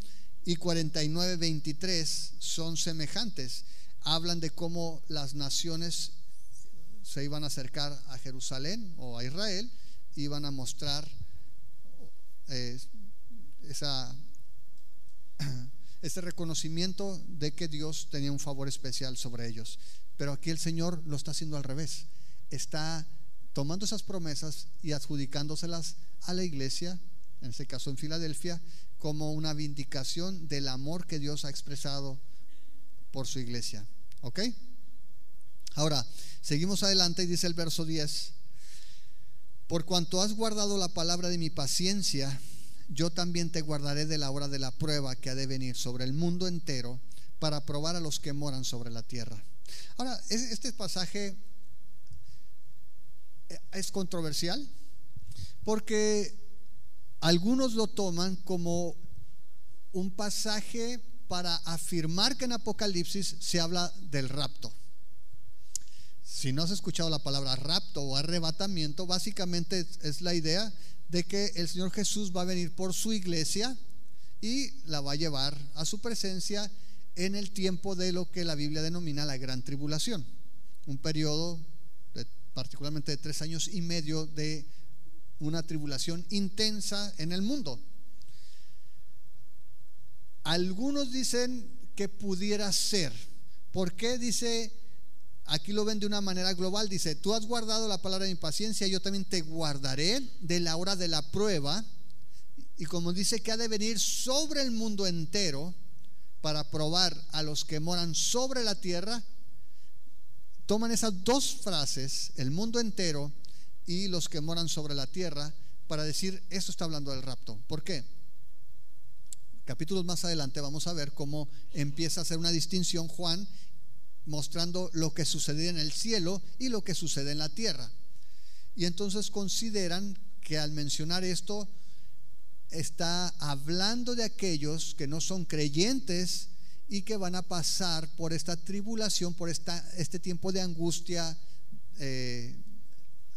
y 49:23 son semejantes. Hablan de cómo las naciones se iban a acercar a Jerusalén o a Israel, iban a mostrar ese reconocimiento de que Dios tenía un favor especial sobre ellos. Pero aquí el Señor lo está haciendo al revés. Está tomando esas promesas y adjudicándoselas a la iglesia, en este caso en Filadelfia, como una vindicación del amor que Dios ha expresado por su iglesia. ¿Ok? Ahora, seguimos adelante y dice el verso 10: por cuanto has guardado la palabra de mi paciencia, yo también te guardaré de la hora de la prueba que ha de venir sobre el mundo entero, para probar a los que moran sobre la tierra. Ahora, este pasaje es controversial porque algunos lo toman como un pasaje para afirmar que en Apocalipsis se habla del rapto. Si no has escuchado la palabra rapto o arrebatamiento, básicamente es la idea de que el Señor Jesús va a venir por su iglesia y la va a llevar a su presencia en el tiempo de lo que la Biblia denomina la gran tribulación, un periodo particularmente de 3 años y medio de una tribulación intensa en el mundo. Algunos dicen que pudiera ser. ¿Por qué? Dice, aquí lo ven de una manera global, dice: tú has guardado la palabra de mi paciencia, yo también te guardaré de la hora de la prueba. Y como dice que ha de venir sobre el mundo entero para probar a los que moran sobre la tierra, toman esas dos frases, el mundo entero y los que moran sobre la tierra, para decir: esto está hablando del rapto. ¿Por qué? Capítulos más adelante vamos a ver cómo empieza a hacer una distinción Juan, mostrando lo que sucede en el cielo y lo que sucede en la tierra. Y entonces consideran que al mencionar esto está hablando de aquellos que no son creyentes y que van a pasar por esta tribulación, por este tiempo de angustia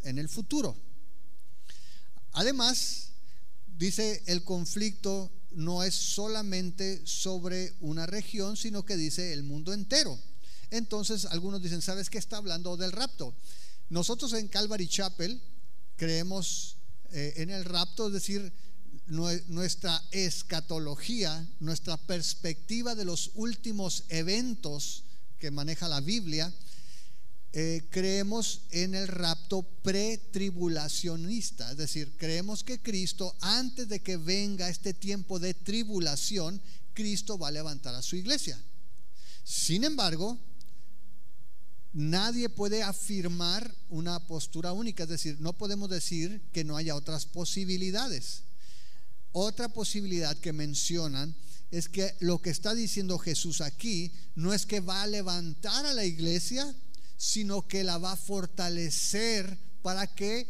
en el futuro. Además, dice, el conflicto no es solamente sobre una región, sino que dice el mundo entero. Entonces algunos dicen, ¿sabes qué? Está hablando del rapto. Nosotros en Calvary Chapel creemos en el rapto, es decir, nuestra escatología, nuestra perspectiva de los últimos eventos que maneja la Biblia. Creemos en el rapto pretribulacionista, es decir, creemos que Cristo, antes de que venga este tiempo de tribulación, Cristo va a levantar a su iglesia. Sin embargo, nadie puede afirmar una postura única, es decir, no podemos decir que no haya otras posibilidades. Otra posibilidad que mencionan es que lo que está diciendo Jesús aquí no es que va a levantar a la iglesia, sino que la va a fortalecer para que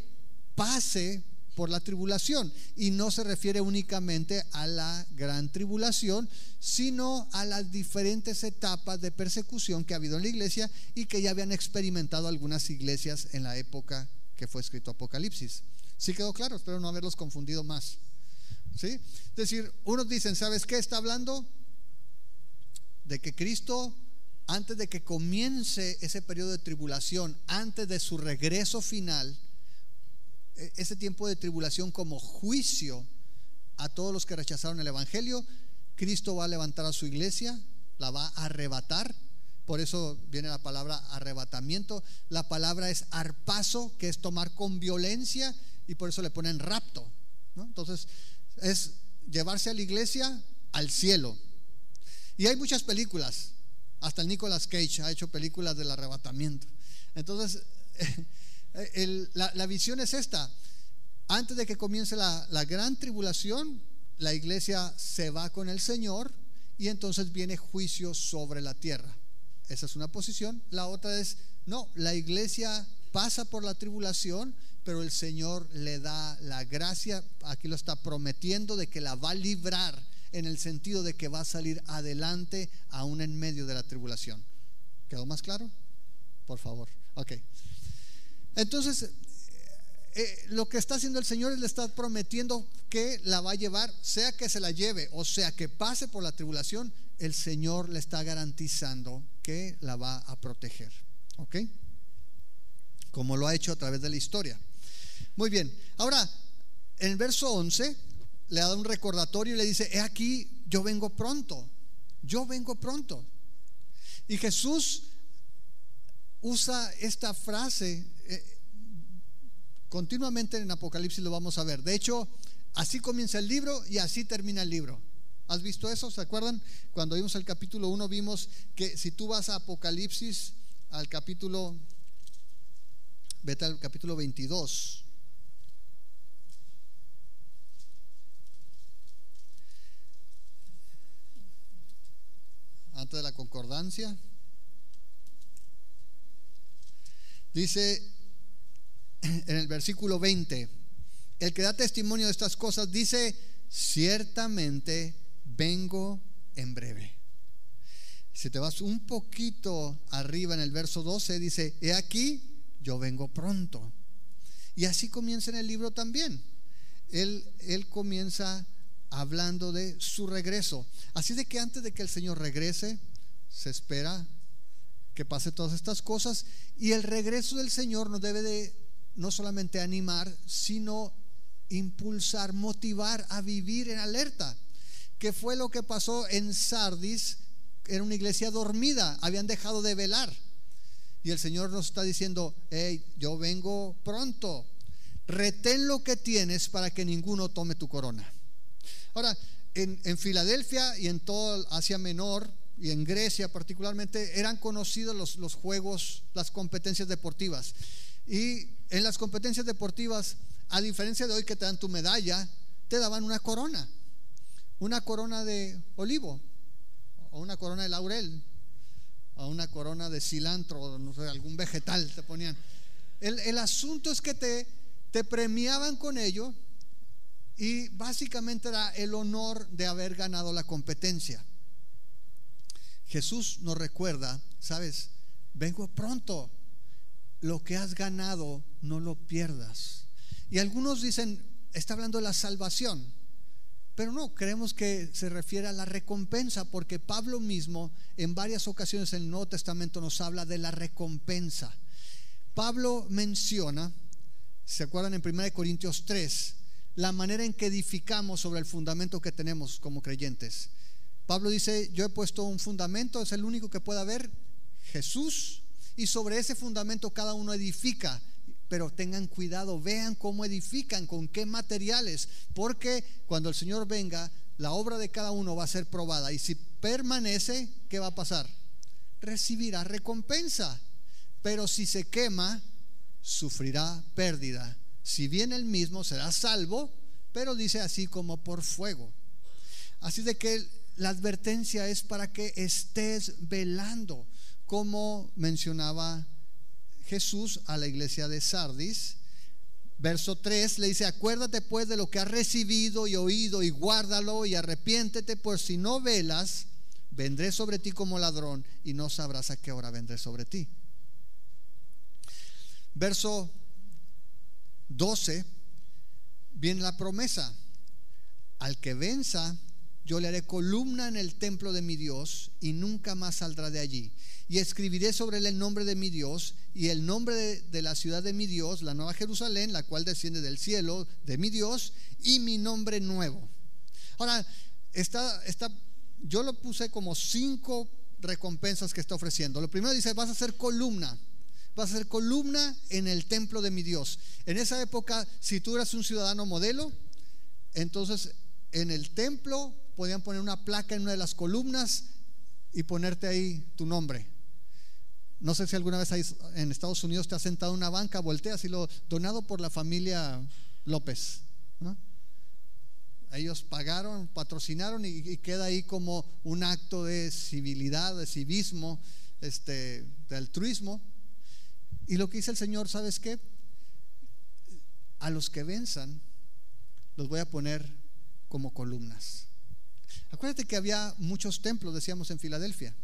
pase por la tribulación. Y no se refiere únicamente a la gran tribulación, sino a las diferentes etapas de persecución que ha habido en la iglesia y que ya habían experimentado algunas iglesias en la época que fue escrito Apocalipsis. ¿Sí quedó claro? Espero no haberlos confundido más. ¿Sí? Es decir, unos dicen, ¿sabes qué? Está hablando de que Cristo, antes de que comience ese periodo de tribulación, antes de su regreso final, ese tiempo de tribulación como juicio a todos los que rechazaron el evangelio, Cristo va a levantar a su iglesia, la va a arrebatar. Por eso viene la palabra arrebatamiento. La palabra es arpazo, que es tomar con violencia, y por eso le ponen rapto, ¿no? Entonces es llevarse a la iglesia al cielo. Y hay muchas películas. Hasta el Nicolas Cage ha hecho películas del arrebatamiento. Entonces la visión es esta: antes de que comience la gran tribulación, la iglesia se va con el Señor y entonces viene juicio sobre la tierra. Esa es una posición. La otra es, no, la iglesia pasa por la tribulación, pero el Señor le da la gracia, aquí lo está prometiendo, de que la va a librar, en el sentido de que va a salir adelante aún en medio de la tribulación. ¿Quedó más claro? Por favor. Ok. Entonces, lo que está haciendo el Señor es le está prometiendo que la va a llevar, sea que se la lleve o sea que pase por la tribulación, el Señor le está garantizando que la va a proteger. ¿Ok? Como lo ha hecho a través de la historia. Muy bien. Ahora, en el verso 11 le da un recordatorio y le dice: he aquí, yo vengo pronto. Yo vengo pronto. Y Jesús usa esta frase continuamente en Apocalipsis, lo vamos a ver. De hecho, así comienza el libro y así termina el libro. ¿Has visto eso? ¿Se acuerdan? Cuando vimos el capítulo 1 vimos que si tú vas a Apocalipsis, vete al capítulo 22. Antes de la concordancia, dice en el versículo 20: el que da testimonio de estas cosas dice: ciertamente vengo en breve. Si te vas un poquito arriba en el verso 12, dice: he aquí, yo vengo pronto. Y así comienza en el libro también. Él comienza hablando de su regreso. Así de que antes de que el Señor regrese, se espera que pase todas estas cosas. Y el regreso del Señor nos debe de no solamente animar, sino impulsar, motivar a vivir en alerta. ¿Qué fue lo que pasó en Sardis? Era una iglesia dormida, habían dejado de velar. Y el Señor nos está diciendo: hey, yo vengo pronto. Retén lo que tienes para que ninguno tome tu corona. Ahora, en Filadelfia y en todo Asia Menor y en Grecia particularmente, eran conocidos los juegos, las competencias deportivas. Y en las competencias deportivas, a diferencia de hoy que te dan tu medalla, te daban una corona de olivo, o una corona de laurel, o una corona de cilantro, no sé, algún vegetal te ponían. El asunto es que te premiaban con ello, y básicamente era el honor de haber ganado la competencia. Jesús nos recuerda: sabes, vengo pronto. lo que has ganado no lo pierdas. Y algunos dicen, está hablando de la salvación, pero no, creemos que se refiere a la recompensa, porque Pablo mismo en varias ocasiones en el Nuevo Testamento nos habla de la recompensa. Pablo menciona, ¿se acuerdan? En 1 Corintios 3, la manera en que edificamos sobre el fundamento que tenemos como creyentes. Pablo dice, yo he puesto un fundamento, es el único que puede haber, Jesús, y sobre ese fundamento cada uno edifica. Pero tengan cuidado, vean cómo edifican, con qué materiales, porque cuando el Señor venga, la obra de cada uno va a ser probada, y si permanece, ¿qué va a pasar? Recibirá recompensa. Pero si se quema, sufrirá pérdida. Si bien él mismo será salvo, pero dice así como por fuego. Así de que la advertencia es para que estés velando, como mencionaba Jesús a la iglesia de Sardis. Verso 3 le dice: acuérdate pues de lo que has recibido y oído, y guárdalo, y arrepiéntete, pues si no velas, vendré sobre ti como ladrón, y no sabrás a qué hora vendré sobre ti. Verso 12 viene la promesa: al que venza, yo le haré columna en el templo de mi Dios, y nunca más saldrá de allí. Y escribiré sobre él el nombre de mi Dios y el nombre de la ciudad de mi Dios, la nueva Jerusalén, la cual desciende del cielo de mi Dios, y mi nombre nuevo. Ahora, yo lo puse como 5 recompensas que está ofreciendo. Lo primero dice: vas a ser columna. Vas a ser columna en el templo de mi Dios. En esa época, si tú eras un ciudadano modelo, entonces en el templo podían poner una placa en una de las columnas y ponerte ahí tu nombre. No sé si alguna vez en Estados Unidos te has sentado en una banca, volteas y lo donado por la familia López, ¿no? Ellos pagaron, patrocinaron, y queda ahí como un acto de civilidad, de civismo, de altruismo. Y lo que dice el Señor, ¿sabes qué? A los que venzan los voy a poner como columnas. Acuérdate que había muchos templos, decíamos, en Filadelfia,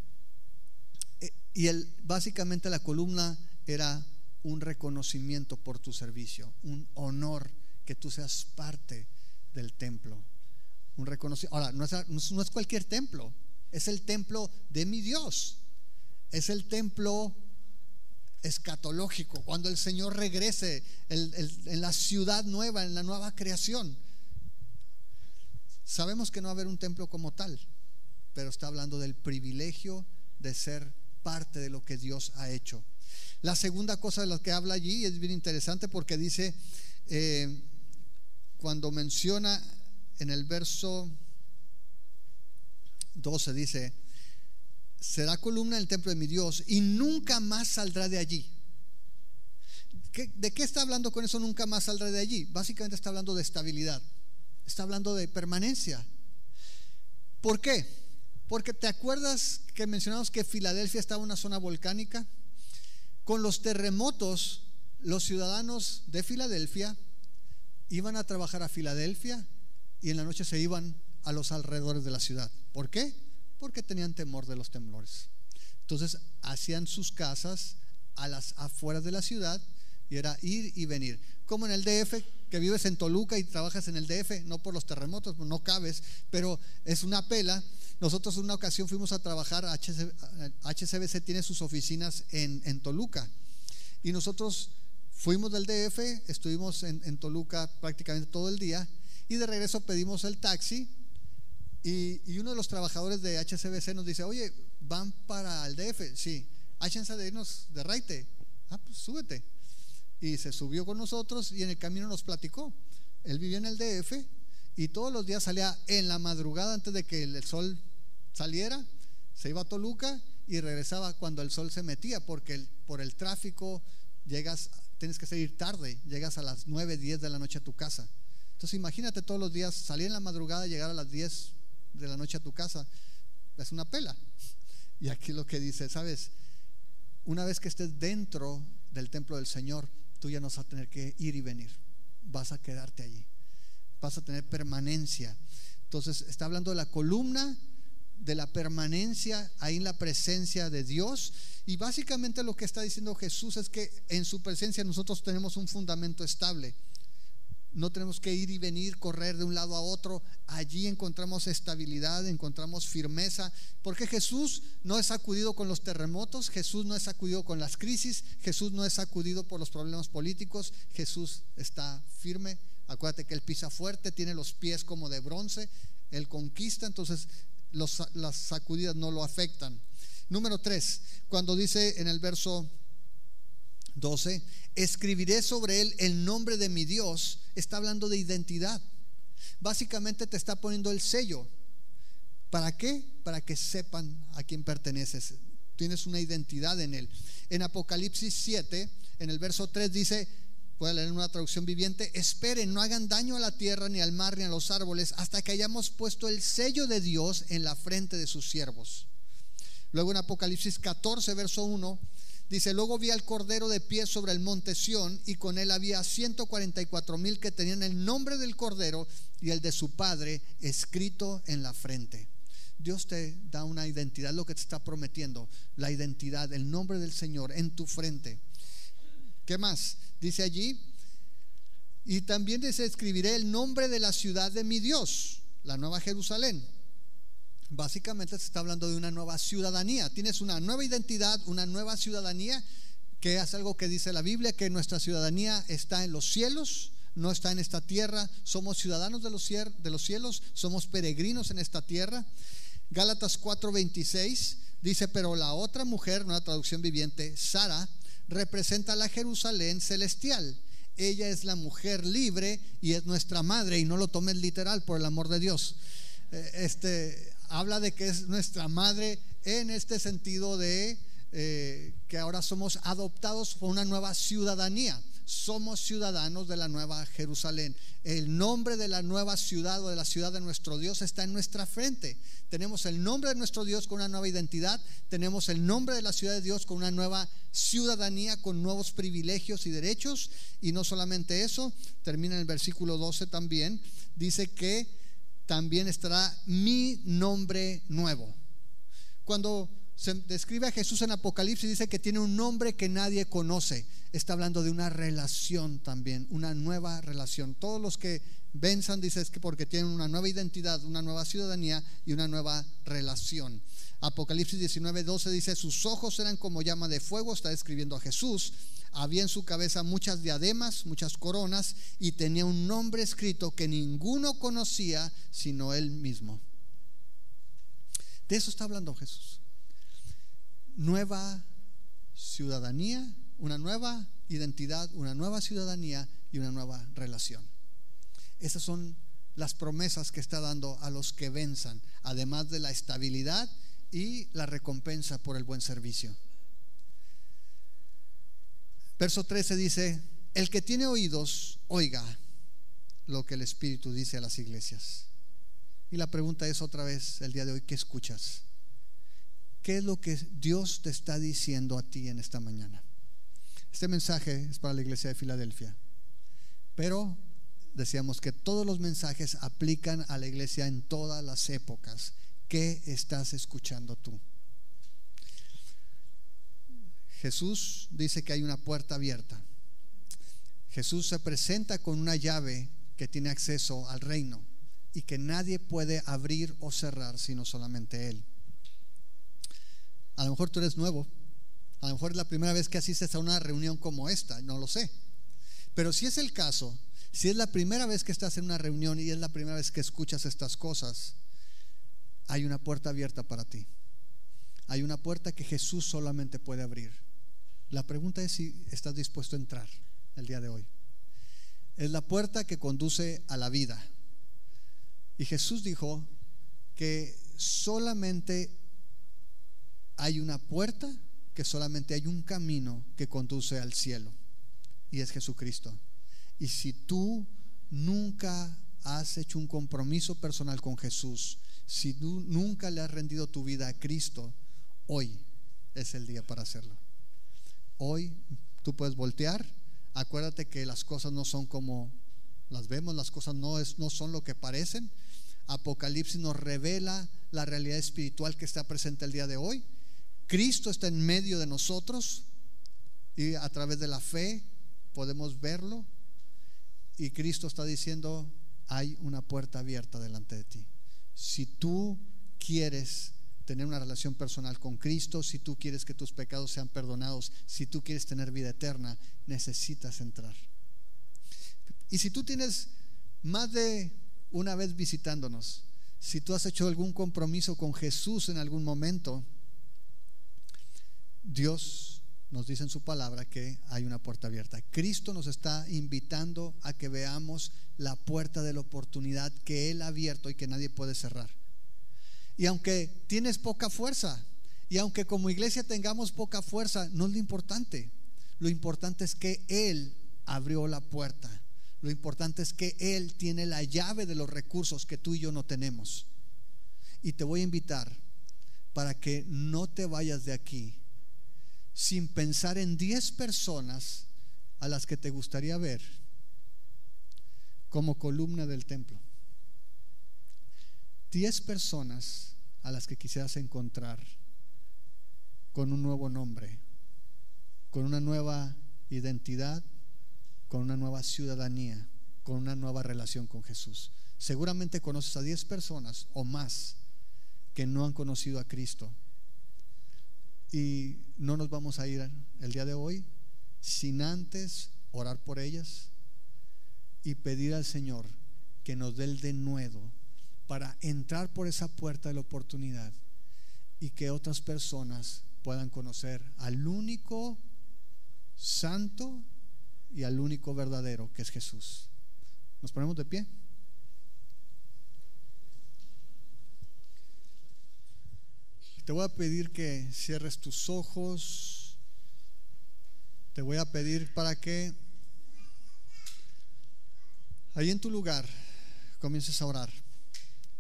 y básicamente la columna era un reconocimiento por tu servicio, un honor, que tú seas parte del templo, un reconocimiento. Ahora, no es cualquier templo, es el templo de mi Dios, es el templo escatológico, cuando el Señor regrese en la ciudad nueva, en la nueva creación. Sabemos que no va a haber un templo como tal, pero está hablando del privilegio de ser parte de lo que Dios ha hecho. La segunda cosa de la que habla allí es bien interesante, porque dice, cuando menciona en el verso 12, dice: será columna en el templo de mi Dios y nunca más saldrá de allí. ¿De qué está hablando con eso? Nunca más saldrá de allí. Básicamente está hablando de estabilidad, está hablando de permanencia. ¿Por qué? Porque ¿te acuerdas que mencionamos que Filadelfia estaba en una zona volcánica? Con los terremotos, los ciudadanos de Filadelfia iban a trabajar a Filadelfia y en la noche se iban a los alrededores de la ciudad. ¿Por qué? Porque tenían temor de los temblores. Entonces hacían sus casas a las afueras de la ciudad, y era ir y venir. Como en el DF, que vives en Toluca y trabajas en el DF, no por los terremotos, no cabes, pero es una pela. Nosotros en una ocasión fuimos a trabajar, HCBC tiene sus oficinas en Toluca, y nosotros fuimos del DF, estuvimos en Toluca prácticamente todo el día, y de regreso pedimos el taxi, y uno de los trabajadores de HCBC nos dice: oye, ¿van para el DF? Sí. Háchense de irnos de raite. Pues súbete. Y se subió con nosotros, y en el camino nos platicó. Él vivía en el DF y todos los días salía en la madrugada antes de que el sol saliera, se iba a Toluca y regresaba cuando el sol se metía, porque por el tráfico tienes que salir tarde, llegas a las 9, 10 de la noche a tu casa. Entonces imagínate todos los días salir en la madrugada y llegar a las 10 de la noche a tu casa. Es una pela. Y aquí lo que dice, ¿sabes? Una vez que estés dentro del templo del Señor, tú ya no vas a tener que ir y venir, vas a quedarte allí, vas a tener permanencia. Entonces está hablando de la columna de la permanencia ahí en la presencia de Dios. Y básicamente lo que está diciendo Jesús es que en su presencia nosotros tenemos un fundamento estable. No tenemos que ir y venir, correr de un lado a otro. Allí encontramos estabilidad, encontramos firmeza, porque Jesús no es sacudido con los terremotos, Jesús no es sacudido con las crisis, Jesús no es sacudido por los problemas políticos. Jesús está firme. Acuérdate que Él pisa fuerte, tiene los pies como de bronce, Él conquista, entonces las sacudidas no lo afectan. Número 3, cuando dice en el verso 12, escribiré sobre él el nombre de mi Dios, está hablando de identidad. Básicamente te está poniendo el sello. ¿Para qué? Para que sepan a quién perteneces. Tienes una identidad en él. En Apocalipsis 7, en el verso 3 dice, voy a leer en una traducción viviente: esperen, no hagan daño a la tierra, ni al mar, ni a los árboles, hasta que hayamos puesto el sello de Dios en la frente de sus siervos. Luego en Apocalipsis 14, verso 1 dice: luego vi al Cordero de pie sobre el monte Sión, y con él había 144,000 que tenían el nombre del Cordero y el de su Padre escrito en la frente. Dios te da una identidad, lo que te está prometiendo, la identidad, el nombre del Señor en tu frente. ¿Qué más? Dice allí, y también dice: escribiré el nombre de la ciudad de mi Dios, la Nueva Jerusalén. Básicamente se está hablando de una nueva ciudadanía. Tienes una nueva identidad, una nueva ciudadanía, que es algo que dice la Biblia, que nuestra ciudadanía está en los cielos, no está en esta tierra. Somos ciudadanos de los cielos, somos peregrinos en esta tierra. Gálatas 4:26 dice: pero la otra mujer, una traducción viviente, Sara, representa a la Jerusalén celestial. Ella es la mujer libre y es nuestra madre. Y no lo tomes literal, por el amor de Dios. Habla de que es nuestra madre en este sentido de que ahora somos adoptados por una nueva ciudadanía. Somos ciudadanos de la Nueva Jerusalén. El nombre de la nueva ciudad o de la ciudad de nuestro Dios está en nuestra frente. Tenemos el nombre de nuestro Dios con una nueva identidad. Tenemos el nombre de la ciudad de Dios con una nueva ciudadanía, con nuevos privilegios y derechos. Y no solamente eso, termina en el versículo 12 también. Dice que también estará mi nombre nuevo. Cuando se describe a Jesús en Apocalipsis, dice que tiene un nombre que nadie conoce. Está hablando de una relación también, una nueva relación. Todos los que venzan, dice, es que porque tienen una nueva identidad, una nueva ciudadanía y una nueva relación. Apocalipsis 19:12 dice: sus ojos eran como llama de fuego. Está describiendo a Jesús. Había en su cabeza muchas diademas, muchas coronas, y tenía un nombre escrito que ninguno conocía sino él mismo. De eso está hablando Jesús. Nueva ciudadanía, una nueva identidad, una nueva ciudadanía y una nueva relación. Esas son las promesas que está dando a los que venzan, además de la estabilidad y la recompensa por el buen servicio. Verso 13 dice: el que tiene oídos, oiga lo que el Espíritu dice a las iglesias. Y la pregunta es otra vez el día de hoy: ¿qué escuchas? ¿Qué es lo que Dios te está diciendo a ti en esta mañana? Este mensaje es para la iglesia de Filadelfia, pero decíamos que todos los mensajes aplican a la iglesia en todas las épocas. ¿Qué estás escuchando tú? Jesús dice que hay una puerta abierta. Jesús se presenta con una llave que tiene acceso al reino y que nadie puede abrir o cerrar sino solamente Él. A lo mejor tú eres nuevo, a lo mejor es la primera vez que asistes a una reunión como esta, no lo sé. Pero si es el caso, si es la primera vez que estás en una reunión y es la primera vez que escuchas estas cosas, hay una puerta abierta para ti. Hay una puerta que Jesús solamente puede abrir. La pregunta es si estás dispuesto a entrar el día de hoy. Es la puerta que conduce a la vida. Y Jesús dijo que solamente hay una puerta, que solamente hay un camino que conduce al cielo, y es Jesucristo. Y si tú nunca has hecho un compromiso personal con Jesús, si tú nunca le has rendido tu vida a Cristo, hoy es el día para hacerlo. Hoy tú puedes voltear. Acuérdate que las cosas no son como las vemos, las cosas no son lo que parecen. Apocalipsis nos revela la realidad espiritual que está presente el día de hoy. Cristo está en medio de nosotros y a través de la fe podemos verlo. Y Cristo está diciendo: hay una puerta abierta delante de ti. Si tú quieres tener una relación personal con Cristo, si tú quieres que tus pecados sean perdonados, si tú quieres tener vida eterna, necesitas entrar. Y si tú tienes más de una vez visitándonos, si tú has hecho algún compromiso con Jesús en algún momento, Dios nos dice en su palabra que hay una puerta abierta. Cristo nos está invitando a que veamos la puerta de la oportunidad que Él ha abierto y que nadie puede cerrar. Y aunque tienes poca fuerza, y aunque como iglesia tengamos poca fuerza, no es lo importante. Lo importante es que Él abrió la puerta. Lo importante es que Él tiene la llave de los recursos que tú y yo no tenemos. Y te voy a invitar para que no te vayas de aquí sin pensar en 10 personas a las que te gustaría ver como columna del templo. 10 personas a las que quisieras encontrar con un nuevo nombre, con una nueva identidad, con una nueva ciudadanía, con una nueva relación con Jesús. Seguramente conoces a 10 personas o más que no han conocido a Cristo. Y no nos vamos a ir el día de hoy sin antes orar por ellas y pedir al Señor que nos dé el denuedo para entrar por esa puerta de la oportunidad y que otras personas puedan conocer al único santo y al único verdadero, que es Jesús. ¿Nos ponemos de pie? Te voy a pedir que cierres tus ojos. Te voy a pedir para que ahí en tu lugar comiences a orar.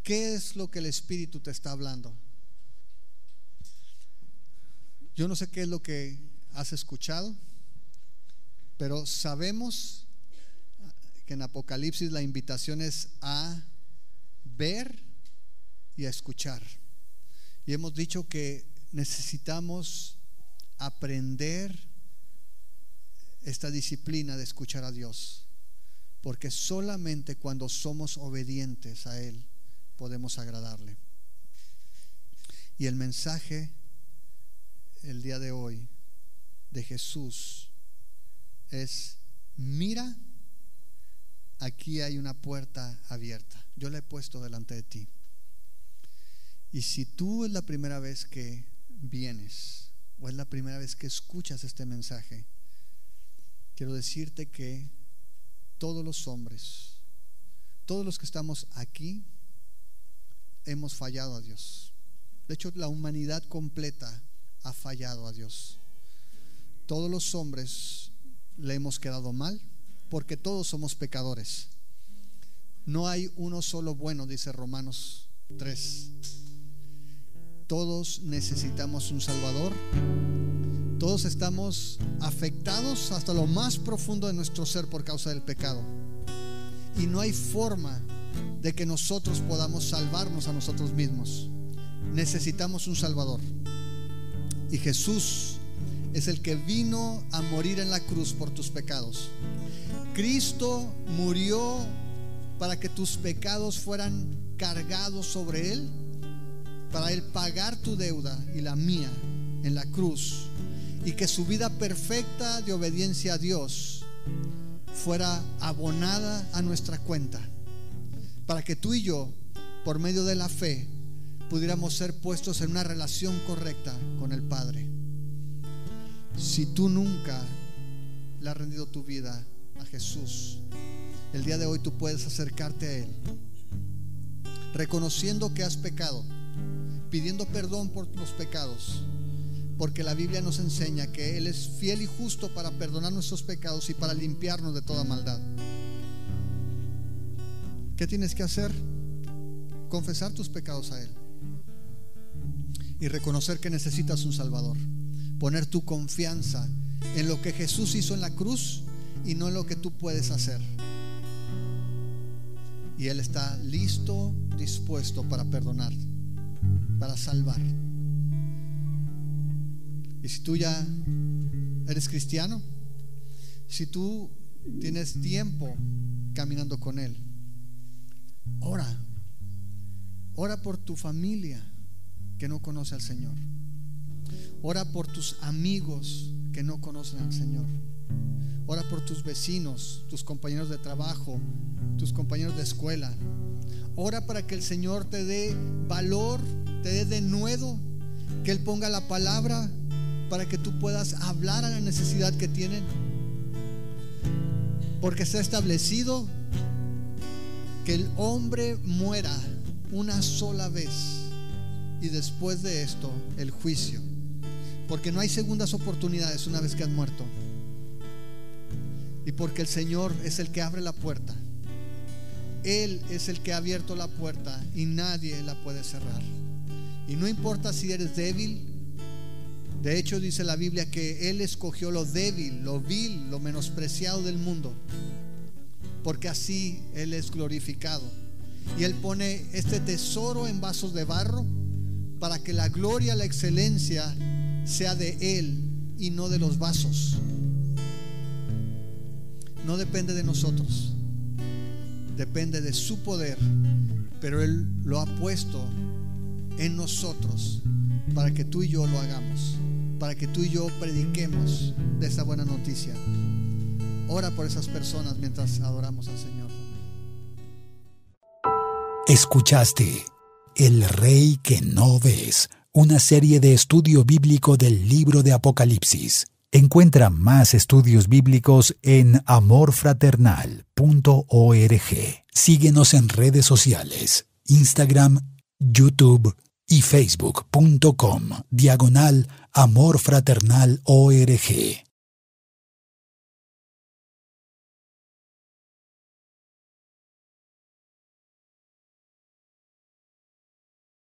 ¿Qué es lo que el Espíritu te está hablando? Yo no sé qué es lo que has escuchado, pero sabemos que en Apocalipsis la invitación es a ver y a escuchar. Y hemos dicho que necesitamos aprender esta disciplina de escuchar a Dios, porque solamente cuando somos obedientes a Él podemos agradarle. Y el mensaje el día de hoy de Jesús es: mira, aquí hay una puerta abierta, yo la he puesto delante de ti. Y si tú es la primera vez que vienes o es la primera vez que escuchas este mensaje, quiero decirte que todos los hombres, todos los que estamos aquí, hemos fallado a Dios. De hecho, la humanidad completa ha fallado a Dios. Todos los hombres le hemos quedado mal porque todos somos pecadores. No hay uno solo bueno, dice Romanos 3. Todos necesitamos un Salvador. Todos estamos afectados hasta lo más profundo de nuestro ser por causa del pecado. Y no hay forma de que nosotros podamos salvarnos a nosotros mismos. Necesitamos un Salvador. Y Jesús es el que vino a morir en la cruz por tus pecados. Cristo murió para que tus pecados fueran cargados sobre Él, para Él pagar tu deuda y la mía en la cruz, y que su vida perfecta de obediencia a Dios fuera abonada a nuestra cuenta, para que tú y yo, por medio de la fe, pudiéramos ser puestos en una relación correcta con el Padre. Si tú nunca le has rendido tu vida a Jesús, el día de hoy tú puedes acercarte a Él, reconociendo que has pecado, pidiendo perdón por los pecados, porque la Biblia nos enseña que Él es fiel y justo para perdonar nuestros pecados y para limpiarnos de toda maldad. ¿Qué tienes que hacer? Confesar tus pecados a Él y reconocer que necesitas un Salvador. Poner tu confianza en lo que Jesús hizo en la cruz y no en lo que tú puedes hacer. Y Él está listo, dispuesto para perdonar, para salvar. Y si tú ya eres cristiano, si tú tienes tiempo caminando con Él, ora por tu familia que no conoce al Señor. Ora por tus amigos que no conocen al Señor. Ora por tus vecinos, tus compañeros de trabajo, tus compañeros de escuela. Ora para que el Señor te dé valor, te dé denuedo, que Él ponga la palabra para que tú puedas hablar a la necesidad que tienen. Porque se ha establecido que el hombre muera una sola vez y después de esto el juicio, porque no hay segundas oportunidades una vez que has muerto, y porque el Señor es el que abre la puerta. Él es el que ha abierto la puerta y nadie la puede cerrar. Y no importa si eres débil. De hecho, dice la Biblia que Él escogió lo débil, lo vil, lo menospreciado del mundo, porque así Él es glorificado. Y Él pone este tesoro en vasos de barro para que la gloria, la excelencia sea de Él y no de los vasos. No depende de nosotros, depende de su poder, pero Él lo ha puesto en nosotros para que tú y yo lo hagamos, para que tú y yo prediquemos de esta buena noticia. Ora por esas personas mientras adoramos al Señor. Escuchaste El Rey que no ves, una serie de estudio bíblico del libro de Apocalipsis. Encuentra más estudios bíblicos en amorfraternal.org. Síguenos en redes sociales, Instagram, YouTube y Facebook.com/amorfraternal.org.